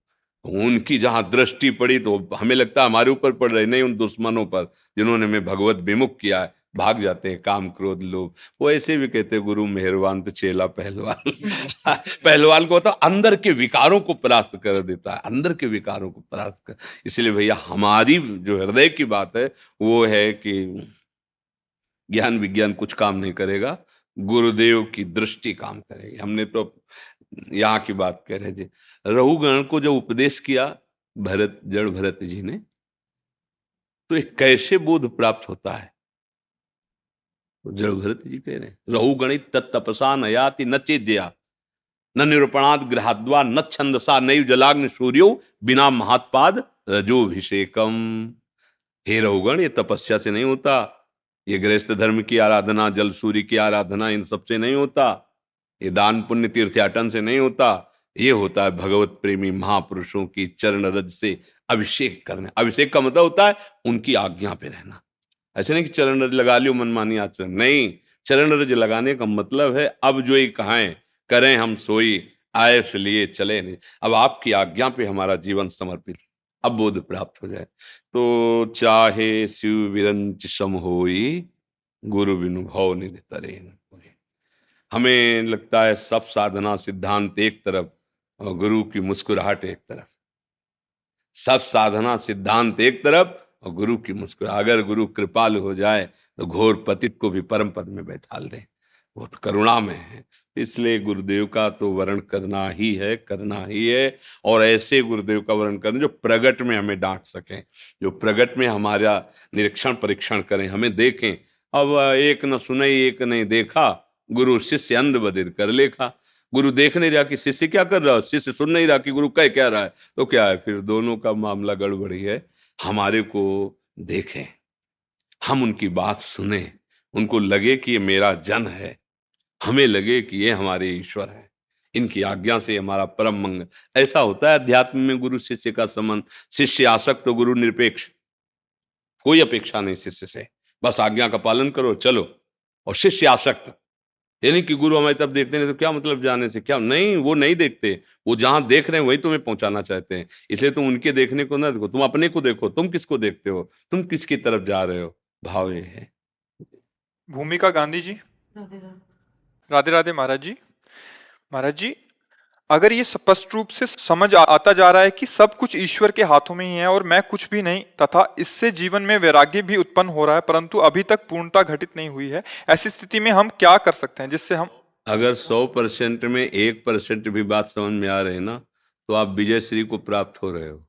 उनकी जहां दृष्टि पड़ी तो हमें लगता है हमारे ऊपर पड़ रही, नहीं उन दुश्मनों पर जिन्होंने हमें भगवत विमुख किया है। भाग जाते हैं काम क्रोध लोभ। वो ऐसे भी कहते हैं गुरु मेहरबान तो चेला पहलवान। पहलवान को होता अंदर के विकारों को परास्त कर देता है, अंदर के विकारों को परास्त कर। इसलिए भैया हमारी जो हृदय की बात है वो है कि ज्ञान विज्ञान कुछ काम नहीं करेगा, गुरुदेव की दृष्टि काम करेगी। हमने तो यहाँ की बात कह रहे जी, रघुगण को जो उपदेश किया भरत, जड़ भरत जी ने, तो एक कैसे बोध प्राप्त होता है? तो जड़ भरत जी कह रहे हैं रघुगणित तत्तपसा न याति न चेद्या न निरूपणाद गृहाद्वा न छंदसा नैव जलाग्नि सूर्यो बिना महात्पाद रजोभिषेकम। हे रघुगण, ये तपस्या से नहीं होता, ये गृहस्थ धर्म की आराधना, जल सूर्य की आराधना, इन सब से नहीं होता, ये दान पुण्य तीर्थयाटन से नहीं होता, ये होता है भगवत प्रेमी महापुरुषों की चरण रज से अभिषेक करना। अभिषेक का मतलब होता है उनकी आज्ञा पे रहना। ऐसे नहीं कि चरण रज लगा लियो मनमानी आचरण, नहीं। चरण रज लगाने का मतलब है अब जो ये कहें करें हम सोई, आए लिए चले नहीं। अब आपकी आज्ञा पे हमारा जीवन समर्पित, अब बोध प्राप्त हो जाए। तो चाहे शिव विरंच सम होई, गुरु बिनु भव निधि तरे न कोई। हमें लगता है सब साधना सिद्धांत एक तरफ और गुरु की मुस्कुराहट एक तरफ। सब साधना सिद्धांत एक तरफ और गुरु की मुस्कुराहट। अगर गुरु कृपालु हो जाए तो घोर पतित को भी परम पद में बैठाल दे, वो तो करुणा में है। इसलिए गुरुदेव का तो वर्ण करना ही है, करना ही है। और ऐसे गुरुदेव का वर्ण करना जो प्रगट में हमें डांट सकें, जो प्रगट में हमारा निरीक्षण परीक्षण करें, हमें देखें। अब एक न सुनई एक नहीं देखा, गुरु शिष्य अंध बधिर कर लेखा। गुरु देख नहीं रहा कि शिष्य क्या कर रहा है, शिष्य सुन नहीं रहा कि गुरु कह क्या रहा है, तो क्या है फिर दोनों का मामला गड़बड़ी है। हमारे को देखें, हम उनकी बात सुने, उनको लगे कि ये मेरा जन है, हमें लगे कि ये हमारे ईश्वर है, इनकी आज्ञा से हमारा परम मंगल। ऐसा होता है अध्यात्म में गुरु शिष्य का संबंध। शिष्य आसक्त तो गुरु निरपेक्ष, कोई अपेक्षा नहीं शिष्य से, बस आज्ञा का पालन करो चलो। और शिष्य आसक्त यानी कि गुरु हमारी तरफ देखते नहीं तो क्या मतलब जाने से, क्या नहीं, वो नहीं देखते। वो जहां देख रहे हैं वही तुम्हें पहुंचाना चाहते हैं। इसलिए तुम उनके देखने को ना देखो, तुम अपने को देखो। तुम किसको देखते हो, तुम किसकी तरफ जा रहे हो, भाव ये है। भूमिका गांधी जी। राधे राधे महाराज जी। महाराज जी, अगर ये स्पष्ट रूप से समझ आता जा रहा है कि सब कुछ ईश्वर के हाथों में ही है और मैं कुछ भी नहीं, तथा इससे जीवन में वैराग्य भी उत्पन्न हो रहा है परंतु अभी तक पूर्णता घटित नहीं हुई है, ऐसी स्थिति में हम क्या कर सकते हैं जिससे हम। अगर 100% में 1% भी बात समझ में आ रहे ना, तो आप विजय श्री को प्राप्त हो रहे हो।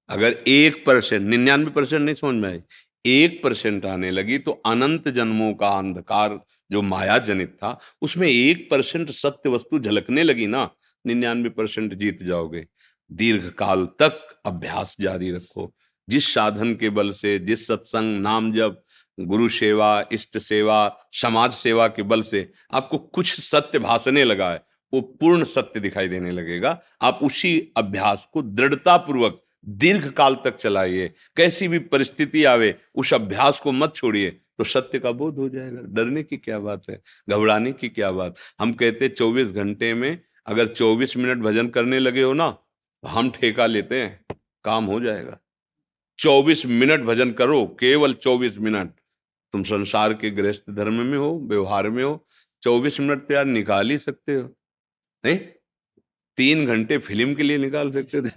अगर 1%, 99% नहीं समझ में आई, 1% आने लगी तो अनंत जन्मों का अंधकार जो माया जनित था उसमें 1% सत्य वस्तु झलकने लगी ना, 99% जीत जाओगे। दीर्घ काल तक अभ्यास जारी रखो। जिस साधन के बल से, जिस सत्संग, नाम जप, गुरु सेवा, इष्ट सेवा, समाज सेवा के बल से आपको कुछ सत्य भासने लगा है, वो पूर्ण सत्य दिखाई देने लगेगा। आप उसी अभ्यास को दृढ़ता पूर्वक दीर्घ काल तक चलाइए। कैसी भी परिस्थिति आवे उस अभ्यास को मत छोड़िए, तो सत्य का बोध हो जाएगा। डरने की क्या बात है, घबराने की क्या बात। हम कहते 24 घंटे में अगर 24 मिनट भजन करने लगे हो ना, तो हम ठेका लेते हैं, काम हो जाएगा। 24 मिनट भजन करो, केवल 24 मिनट। तुम संसार के गृहस्थ धर्म में हो, व्यवहार में हो, 24 मिनट तो यार निकाल ही सकते हो, नहीं? 3 घंटे फिल्म के लिए निकाल सकते थे।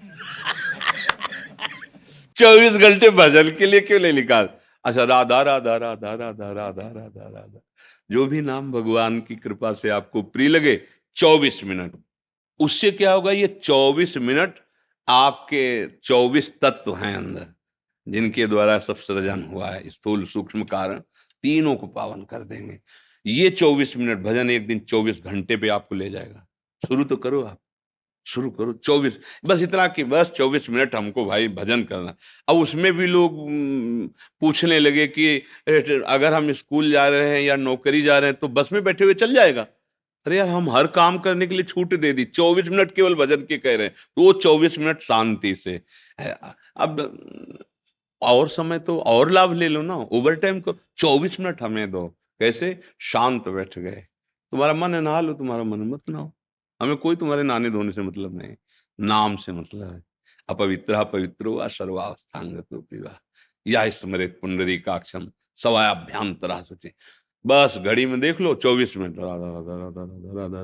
24 घंटे भजन के लिए क्यों नहीं निकाल। अच्छा, राधा राधा राधा राधा राधा राधा राधा, जो भी नाम भगवान की कृपा से आपको प्रिय लगे, 24 मिनट। उससे क्या होगा, ये 24 मिनट आपके 24 तत्व हैं अंदर, जिनके द्वारा सब सृजन हुआ है, स्थूल सूक्ष्म कारण, तीनों को पावन कर देंगे। ये 24 मिनट भजन एक दिन 24 घंटे पे आपको ले जाएगा। शुरू तो करो, आप शुरू करो 24, बस इतना कि बस 24 मिनट हमको भाई भजन करना। अब उसमें भी लोग पूछने लगे कि अगर हम स्कूल जा रहे हैं या नौकरी जा रहे हैं तो बस में बैठे हुए चल जाएगा। अरे यार, हम हर काम करने के लिए छूट दे दी, 24 मिनट केवल भजन के कह रहे हैं, तो वो 24 मिनट शांति से है। अब और समय तो और लाभ ले लो ना, ओवर टाइम को 24 मिनट हमें दो। कैसे? शांत बैठ गए, तुम्हारा मन है नहा लो, तुम्हारा मन मत नहाओ, हमें कोई तुम्हारे नहाने धोने से मतलब नहीं, नाम से मतलब है। अपवित्र पवित्रो वा सर्वावस्थांगतो पिवा, या स्मृत पुंडरीकाक्षम सवायाभ्यांतरा शुचि। बस घड़ी में देख लो 24 मिनट, राधा राधा राधा राधा राधा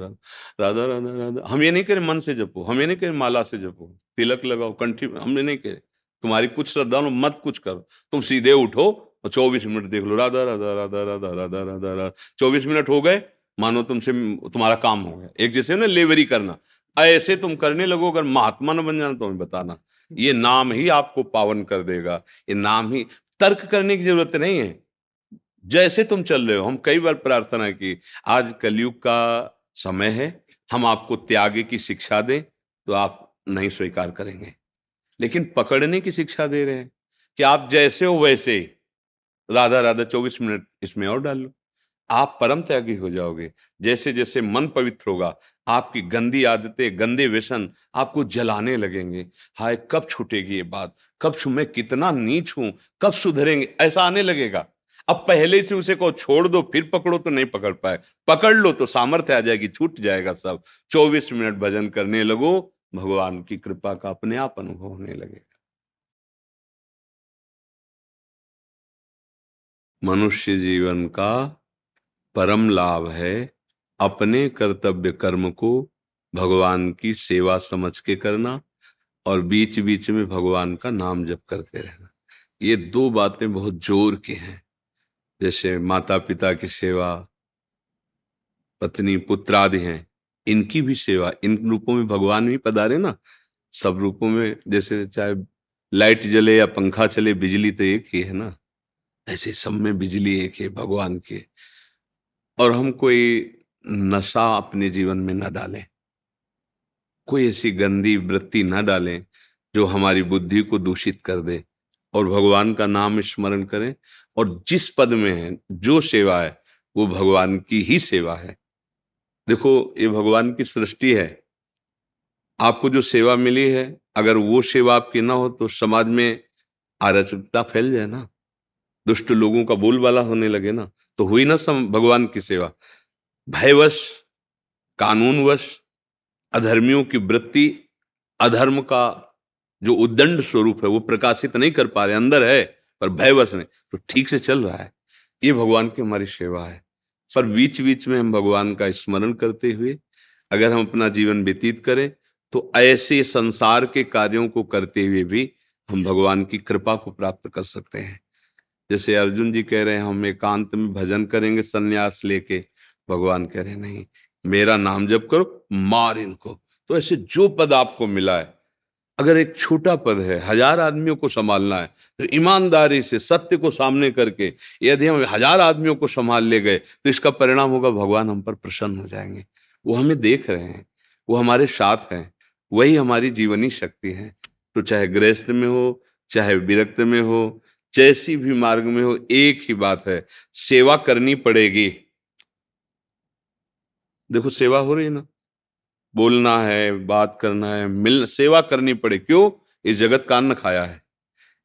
राधा राधा राधा राधा। हम ये नहीं करें मन से जपो, हम ये नहीं करें माला से जपो, तिलक लगाओ कंठी में, हमने नहीं कहे। तुम्हारी कुछ श्रद्धा हो मत कुछ करो, तुम सीधे उठो और 24 मिनट देख लो, राधा राधा राधा राधा राधा राधा राधा। 24 मिनट हो गए, मानो तुमसे तुम्हारा काम हो गया। एक जैसे ना लेवरी करना, ऐसे तुम करने लगो। अगर महात्मा न बन जाना तो हमें बताना, ये नाम ही आपको पावन कर देगा। ये नाम ही, तर्क करने की जरूरत नहीं है, जैसे तुम चल रहे हो। हम कई बार प्रार्थना की, आज कलयुग का समय है, हम आपको त्याग की शिक्षा दें तो आप नहीं स्वीकार करेंगे, लेकिन पकड़ने की शिक्षा दे रहे हैं कि आप जैसे हो वैसे। राधा राधा 24 मिनट इसमें और डाल लो। आप परम त्यागी हो जाओगे। जैसे जैसे मन पवित्र होगा, आपकी गंदी आदतें, गंदे व्यसन आपको जलाने लगेंगे। हाय कब छूटेगी ये बात, मैं कितना नीच हूं, कब सुधरेंगे, ऐसा आने लगेगा। अब पहले से उसे को छोड़ दो, फिर पकड़ो तो नहीं पकड़ पाए, पकड़ लो तो सामर्थ्य आ जाएगी, छूट जाएगा सब। 24 मिनट भजन करने लगो, भगवान की कृपा का अपने आप अनुभव होने लगेगा। मनुष्य जीवन का परम लाभ है अपने कर्तव्य कर्म को भगवान की सेवा समझ के करना, और बीच बीच में भगवान का नाम जप करते रहना। ये दो बातें बहुत जोर की हैं। जैसे माता पिता की सेवा, पत्नी पुत्र आदि हैं, इनकी भी सेवा, इन रूपों में भगवान भी पधारे ना। सब रूपों में, जैसे चाहे लाइट जले या पंखा चले, बिजली तो एक ही है ना, ऐसे सब में बिजली एक है भगवान की। और हम कोई नशा अपने जीवन में न डालें, कोई ऐसी गंदी वृत्ति न डालें जो हमारी बुद्धि को दूषित कर दे, और भगवान का नाम स्मरण करें। और जिस पद में है, जो सेवा है, वो भगवान की ही सेवा है। देखो, ये भगवान की सृष्टि है। आपको जो सेवा मिली है, अगर वो सेवा आपकी ना हो तो समाज में अराजकता फैल जाए ना, दुष्ट लोगों का बोलबाला होने लगे ना, तो हुई ना भगवान की सेवा। भयवश, कानूनवश अधर्मियों की वृत्ति, अधर्म का जो उद्दंड स्वरूप है वो प्रकाशित नहीं कर पा रहे, अंदर है पर भयवश नहीं, तो ठीक से चल रहा है। ये भगवान की हमारी सेवा है। पर बीच बीच में हम भगवान का स्मरण करते हुए अगर हम अपना जीवन व्यतीत करें, तो ऐसे संसार के कार्यों को करते हुए भी हम भगवान की कृपा को प्राप्त कर सकते हैं। जैसे अर्जुन जी कह रहे हैं हम एकांत में भजन करेंगे सन्यास लेके, भगवान कह रहे हैं नहीं, मेरा नाम जप करो, मार इनको। तो ऐसे जो पद आपको मिला है, अगर एक छोटा पद है, 1000 आदमियों को संभालना है, तो ईमानदारी से सत्य को सामने करके यदि हम 1000 आदमियों को संभाल ले गए, तो इसका परिणाम होगा भगवान हम पर प्रसन्न हो जाएंगे। वो हमें देख रहे हैं, वो हमारे साथ हैं, वही हमारी जीवनी शक्ति है। तो चाहे गृहस्थ में हो, चाहे विरक्त में हो, जैसी भी मार्ग में हो, एक ही बात है, सेवा करनी पड़ेगी। देखो सेवा हो रही है ना, बोलना है, बात करना है, मिल सेवा करनी पड़े। क्यों? इस जगत का अन्न खाया है,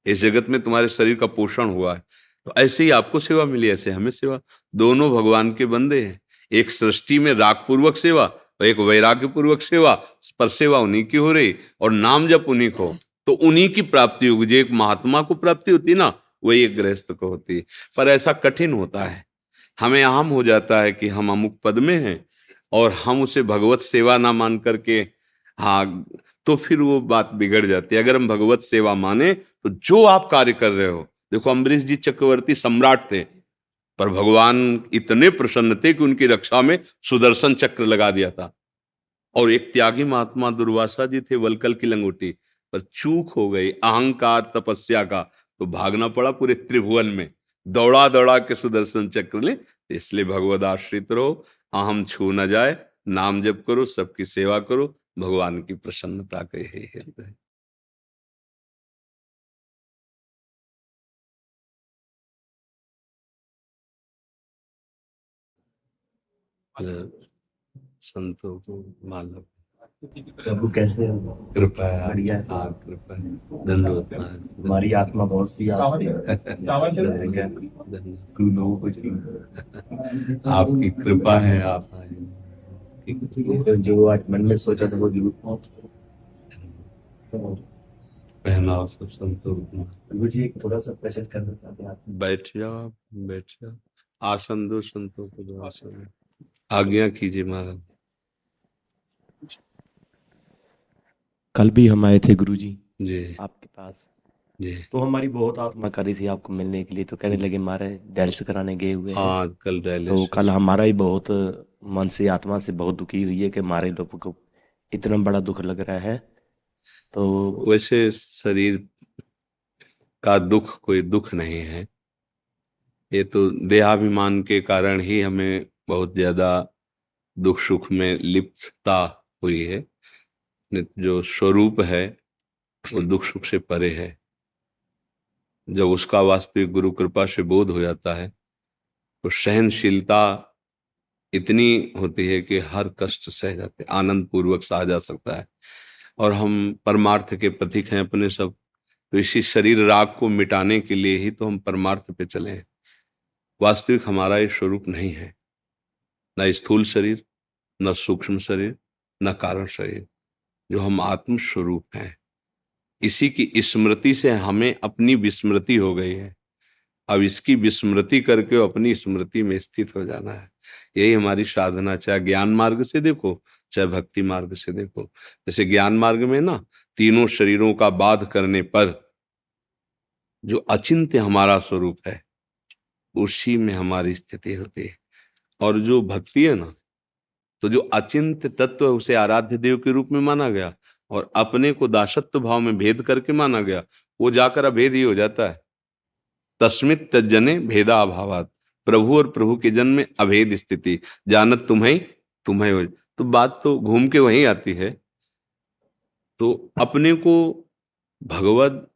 इस जगत में तुम्हारे शरीर का पोषण हुआ है, तो ऐसे ही आपको सेवा मिली, ऐसे हमें सेवा। दोनों भगवान के बंदे हैं। एक सृष्टि में राग पूर्वक सेवा और एक वैराग्य पूर्वक सेवा, पर सेवा उन्हीं की हो रही और नाम जप उन्हीं को, तो उन्हीं की प्राप्ति होगी। जो एक महात्मा को प्राप्ति होती है ना, वही एक गृहस्थ को होती है। पर ऐसा कठिन होता है, हमें आम हो जाता है कि हम अमुक पद में हैं और हम उसे भगवत सेवा ना मान करके, हाँ, तो फिर वो बात बिगड़ जाती है। अगर हम भगवत सेवा माने तो जो आप कार्य कर रहे हो, देखो अम्बरीश जी चक्रवर्ती सम्राट थे, पर भगवान इतने प्रसन्न थे कि उनकी रक्षा में सुदर्शन चक्र लगा दिया था। और एक त्यागी महात्मा दुर्वासा जी थे, वलकल की लंगोटी, पर चूक हो गई अहंकार तपस्या का, तो भागना पड़ा पूरे त्रिभुवन में, दौड़ा दौड़ा के सुदर्शन चक्र ले। इसलिए भगवद आश्रित रहो, अहम छू न जाए, नाम जप करो, सबकी सेवा करो, भगवान की प्रसन्नता के हे हृदय। संतों को मालूम, प्रभु कैसे हो? कृपा है, बढ़िया है। हाँ कृपा है, धन्यवाद महाराज, हमारी आत्मा बहुत सी धन्यवाद। तू लोगों को चाहिए। आपकी कृपा है, आप आए। तो जो आज मन में सोचा था वो जरूर। पहनाओ सब संतों को। प्रभु जी एक थोड़ा सा प्रेजेंट करना चाहते हैं आप। बैठ जाओ आप, बैठ जाओ, आसन दो संतों को, दो आसन। आज्ञा कीजिए महाराज। कल भी हम आए थे गुरु जी जी आपके पास, जी। तो हमारी बहुत आत्मा कर रही थी आपको मिलने के लिए, तो कहने लगे हमारे डायलिसिस कराने गए हुए हैं। हाँ कल तो डायलिसिस, कल हमारा ही बहुत मन से आत्मा से बहुत दुखी हुई है कि हमारे लोगों को इतना बड़ा दुख लग रहा है। तो वैसे शरीर का दुख कोई दुख नहीं है, ये तो देहाभिमान के कारण ही हमें बहुत ज्यादा दुख सुख में लिप्तता हुई है। जो स्वरूप है वो दुख सुख से परे है। जब उसका वास्तविक गुरु कृपा से बोध हो जाता है, तो सहनशीलता इतनी होती है कि हर कष्ट सह जाते, आनंद पूर्वक सहा जा सकता है। और हम परमार्थ के पथिक हैं अपने सब, तो इसी शरीर राग को मिटाने के लिए ही तो हम परमार्थ पे चले हैं। वास्तविक हमारा ये स्वरूप नहीं है, न स्थूल शरीर, न सूक्ष्म शरीर, न कारण शरीर। जो हम आत्म स्वरूप हैं, इसी की स्मृति से हमें अपनी विस्मृति हो गई है। अब इसकी विस्मृति करके अपनी स्मृति में स्थित हो जाना है। यही हमारी साधना, चाहे ज्ञान मार्ग से देखो, चाहे भक्ति मार्ग से देखो। जैसे ज्ञान मार्ग में ना, तीनों शरीरों का बाध करने पर जो अचिंत्य हमारा स्वरूप है, उसी में हमारी स्थिति होती है। और जो भक्ति है ना, तो जो अचिंत्य तत्व है उसे आराध्य देव के रूप में माना गया, और अपने को दासत्व भाव में भेद करके माना गया, वो जाकर अभेद ही हो जाता है। तस्मित तज्जने भेदा अभावात, प्रभु और प्रभु के जन में अभेद स्थिति, जानत तुम्हें हो। तो बात तो घूम के वहीं आती है। तो अपने को भगवत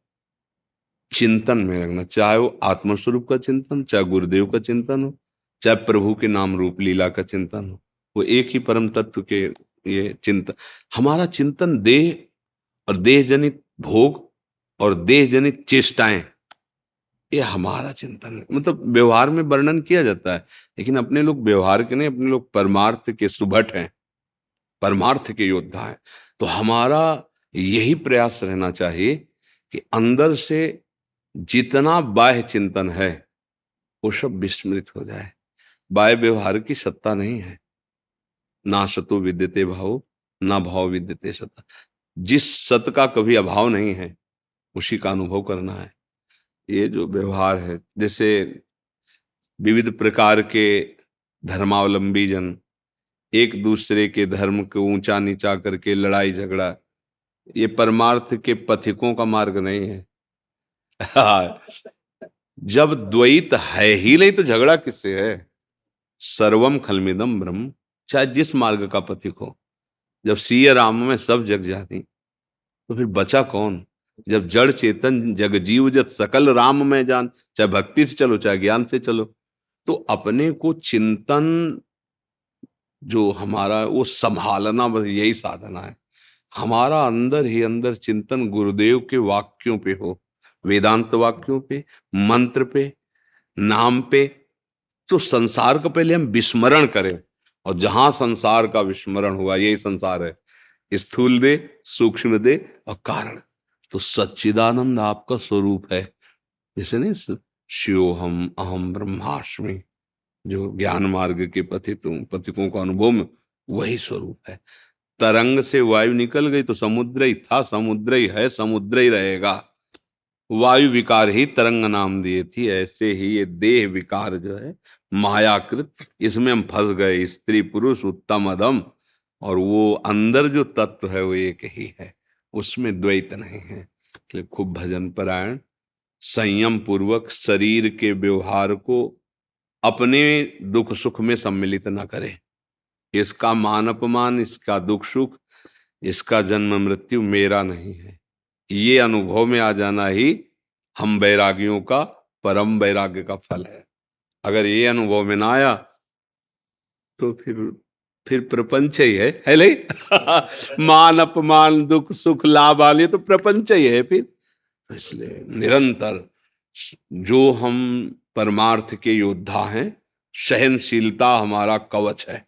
चिंतन में रखना, चाहे वो आत्मस्वरूप का चिंतन, चाहे गुरुदेव का चिंतन हो, चाहे प्रभु के नाम रूप लीला का चिंतन हो, वो एक ही परम तत्व के ये चिंतन। हमारा चिंतन देह और देह जनित भोग और देह जनित चेष्टाएं, ये हमारा चिंतन है। मतलब व्यवहार में वर्णन किया जाता है, लेकिन अपने लोग व्यवहार के नहीं, अपने लोग परमार्थ के सुभट हैं, परमार्थ के योद्धा हैं। तो हमारा यही प्रयास रहना चाहिए कि अंदर से जितना बाह्य चिंतन है वो सब विस्मृत हो जाए। बाह्य व्यवहार की सत्ता नहीं है। ना सतो विद्यते भाव, ना भाव विद्यते सता। जिस सत का कभी अभाव नहीं है, उसी का अनुभव करना है। ये जो व्यवहार है, जैसे विविध प्रकार के धर्मावलंबी जन एक दूसरे के धर्म को ऊंचा नीचा करके लड़ाई झगड़ा, ये परमार्थ के पथिकों का मार्ग नहीं है। जब द्वैत है ही नहीं तो झगड़ा किससे है? सर्वम खलमिदम ब्रह्म, चाहे जिस मार्ग का पथिक हो। जब सीय राम में सब जग जाती, तो फिर बचा कौन? जब जड़ चेतन जग जीव जत सकल राम में जान, चाहे भक्ति से चलो चाहे ज्ञान से चलो। तो अपने को चिंतन जो हमारा वो संभालना, बस यही साधना है। हमारा अंदर ही अंदर चिंतन गुरुदेव के वाक्यों पे हो, वेदांत वाक्यों पे, मंत्र पे, नाम पे। तो संसार का पहले हम विस्मरण करें, और जहां संसार का विस्मरण हुआ, यही संसार है, स्थूल देह, सूक्ष्म देह और कारण। तो सच्चिदानंद आपका स्वरूप है। जैसे नहीं, शिवोहम अहम ब्रह्मास्मि, जो ज्ञान मार्ग के पथिकों का अनुभव में वही स्वरूप है। तरंग से वायु निकल गई तो समुद्र ही था, समुद्र ही है, समुद्र ही रहेगा। वायु विकार ही तरंग नाम दिए थी। ऐसे ही ये देह विकार जो है मायाकृत, इसमें हम फंस गए, स्त्री पुरुष उत्तम अधम। और वो अंदर जो तत्व है वो एक ही है, उसमें द्वैत नहीं है। इसलिए खूब भजन परायण, संयम पूर्वक शरीर के व्यवहार को अपने दुख सुख में सम्मिलित न करें। इसका मान अपमान, इसका दुख सुख, इसका जन्म मृत्यु मेरा नहीं है, ये अनुभव में आ जाना ही हम वैरागियों का परम वैराग्य का फल है। अगर ये अनुभव में ना आया तो फिर प्रपंच ही है नहीं? मान अपमान दुख सुख लाभ वाले तो प्रपंच ही है फिर। इसलिए निरंतर जो हम परमार्थ के योद्धा हैं, सहनशीलता हमारा कवच है।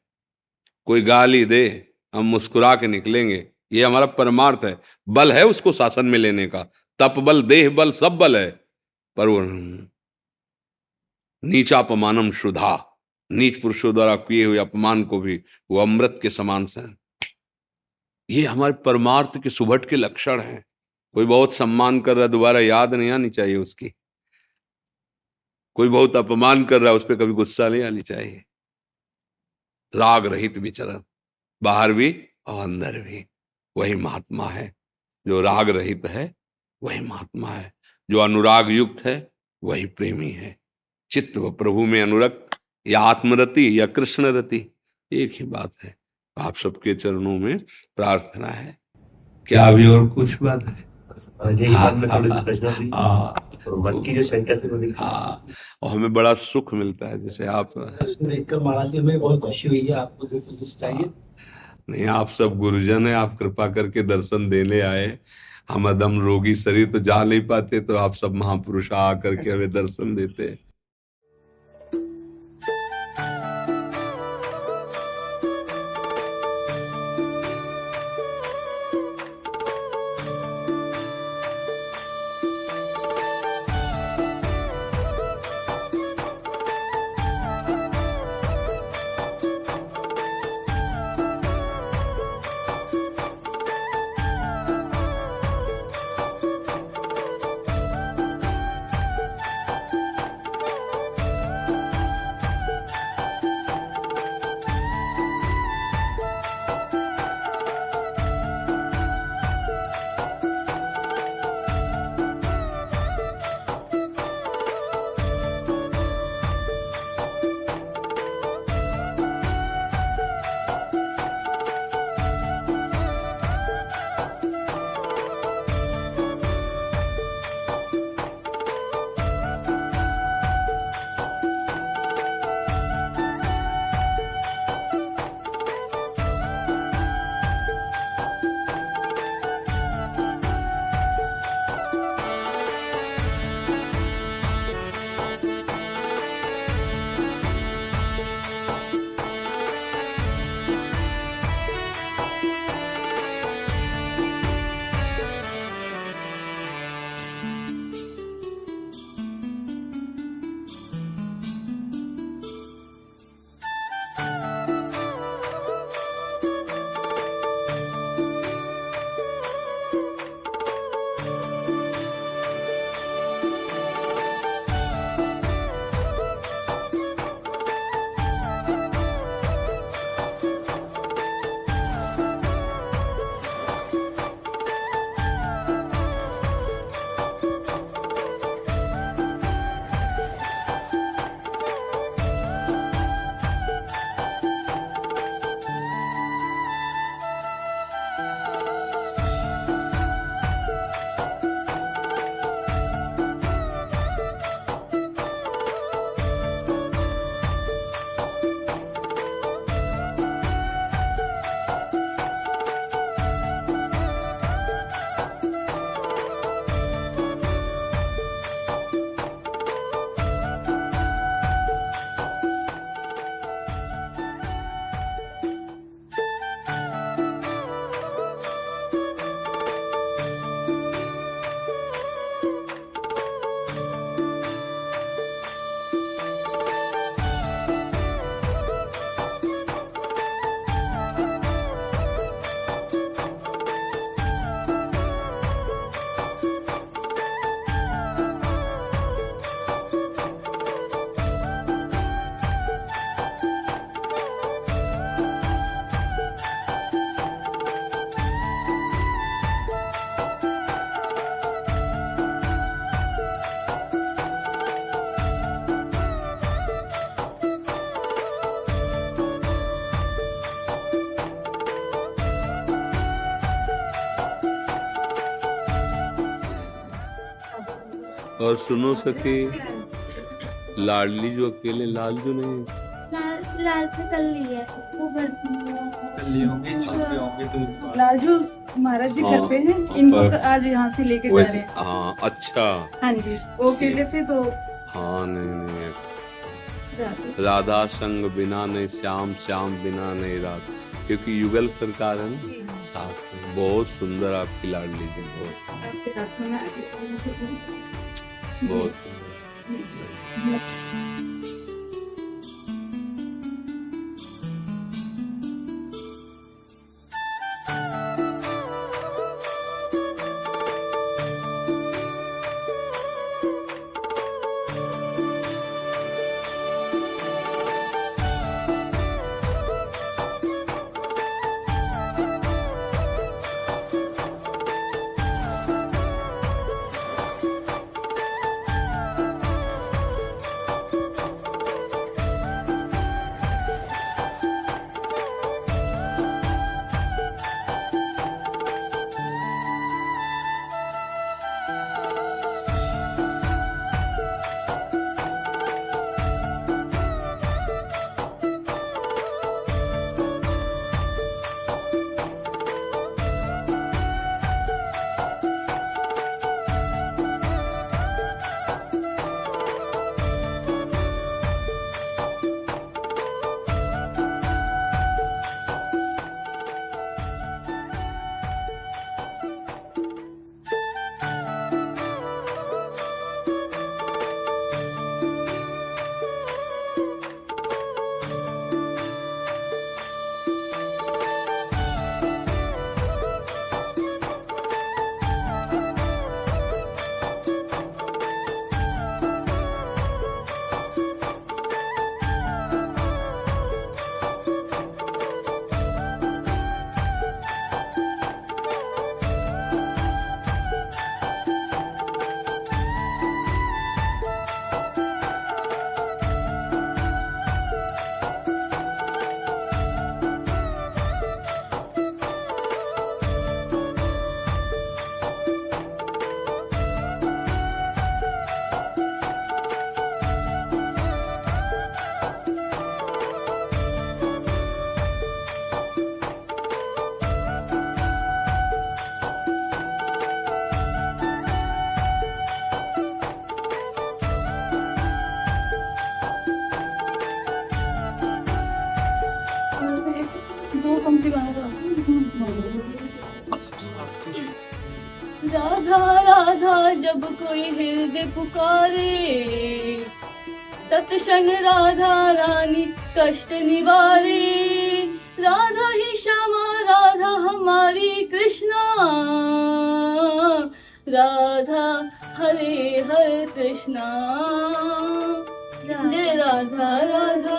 कोई गाली दे, हम मुस्कुरा के निकलेंगे, ये हमारा परमार्थ है। बल है उसको शासन में लेने का, तप बल, देह बल, सब बल है। पर वो नीचापमानम शुद्धा, नीच पुरुषों द्वारा किए हुए अपमान को भी वो अमृत के समान से। ये हमारे परमार्थ के सुभट के लक्षण हैं। कोई बहुत सम्मान कर रहा है, दोबारा याद नहीं आनी चाहिए उसकी। कोई बहुत अपमान कर रहा है, उस पर कभी गुस्सा नहीं आनी चाहिए। राग रहित विचरण, बाहर भी और अंदर भी, वही महात्मा है। जो राग रहित है वही महात्मा है। जो अनुराग युक्त है वही प्रेमी है। चित्त व प्रभु में अनुरक्त, या आत्मरति या कृष्ण रति, एक ही बात है। आप सबके चरणों में प्रार्थना है। क्या अभी और कुछ बात है? यही मन में थोड़ी सी प्रश्न थी, हाँ तो मन की जो शंका थी वो निकली। हाँ, और हमें बड़ा सुख मिलता है जैसे आप। देखकर महाराज जी हमें बहुत खुशी हुई है, आपको जो कुछ चाहिए। नहीं, आप सब गुरुजन है, आप कृपा करके दर्शन देने आए। हम अदम रोगी शरीर तो जा नहीं पाते, तो आप सब महापुरुष आ करके हमें दर्शन देते हैं। और सुनो सखी, लाडली जो अकेले लालजू नहीं, लाल से कल ली है वो लालजू महाराज जी घर हाँ, पे हैं, इनको पर- आज यहाँ से लेके जा रहे वैसे हैं। हाँ अच्छा, हाँ जी, वो अकेले थे तो हाँ नहीं जाते। राधा संग बिना नहीं श्याम, श्याम बिना नहीं राधा, क्योंकि युगल सरकार है ना जी हाँ। साथ में। बहुत सुंदर आपकी लाडली जी, बहुत आपके साथ में आगे- बहुत जी। सुंदर। जब कोई हृदय पुकारे, तत्क्षण राधा रानी कष्ट निवारे। राधा ही श्यामा राधा हमारी कृष्णा, राधा हरे हरे कृष्णा। जय राधा राधा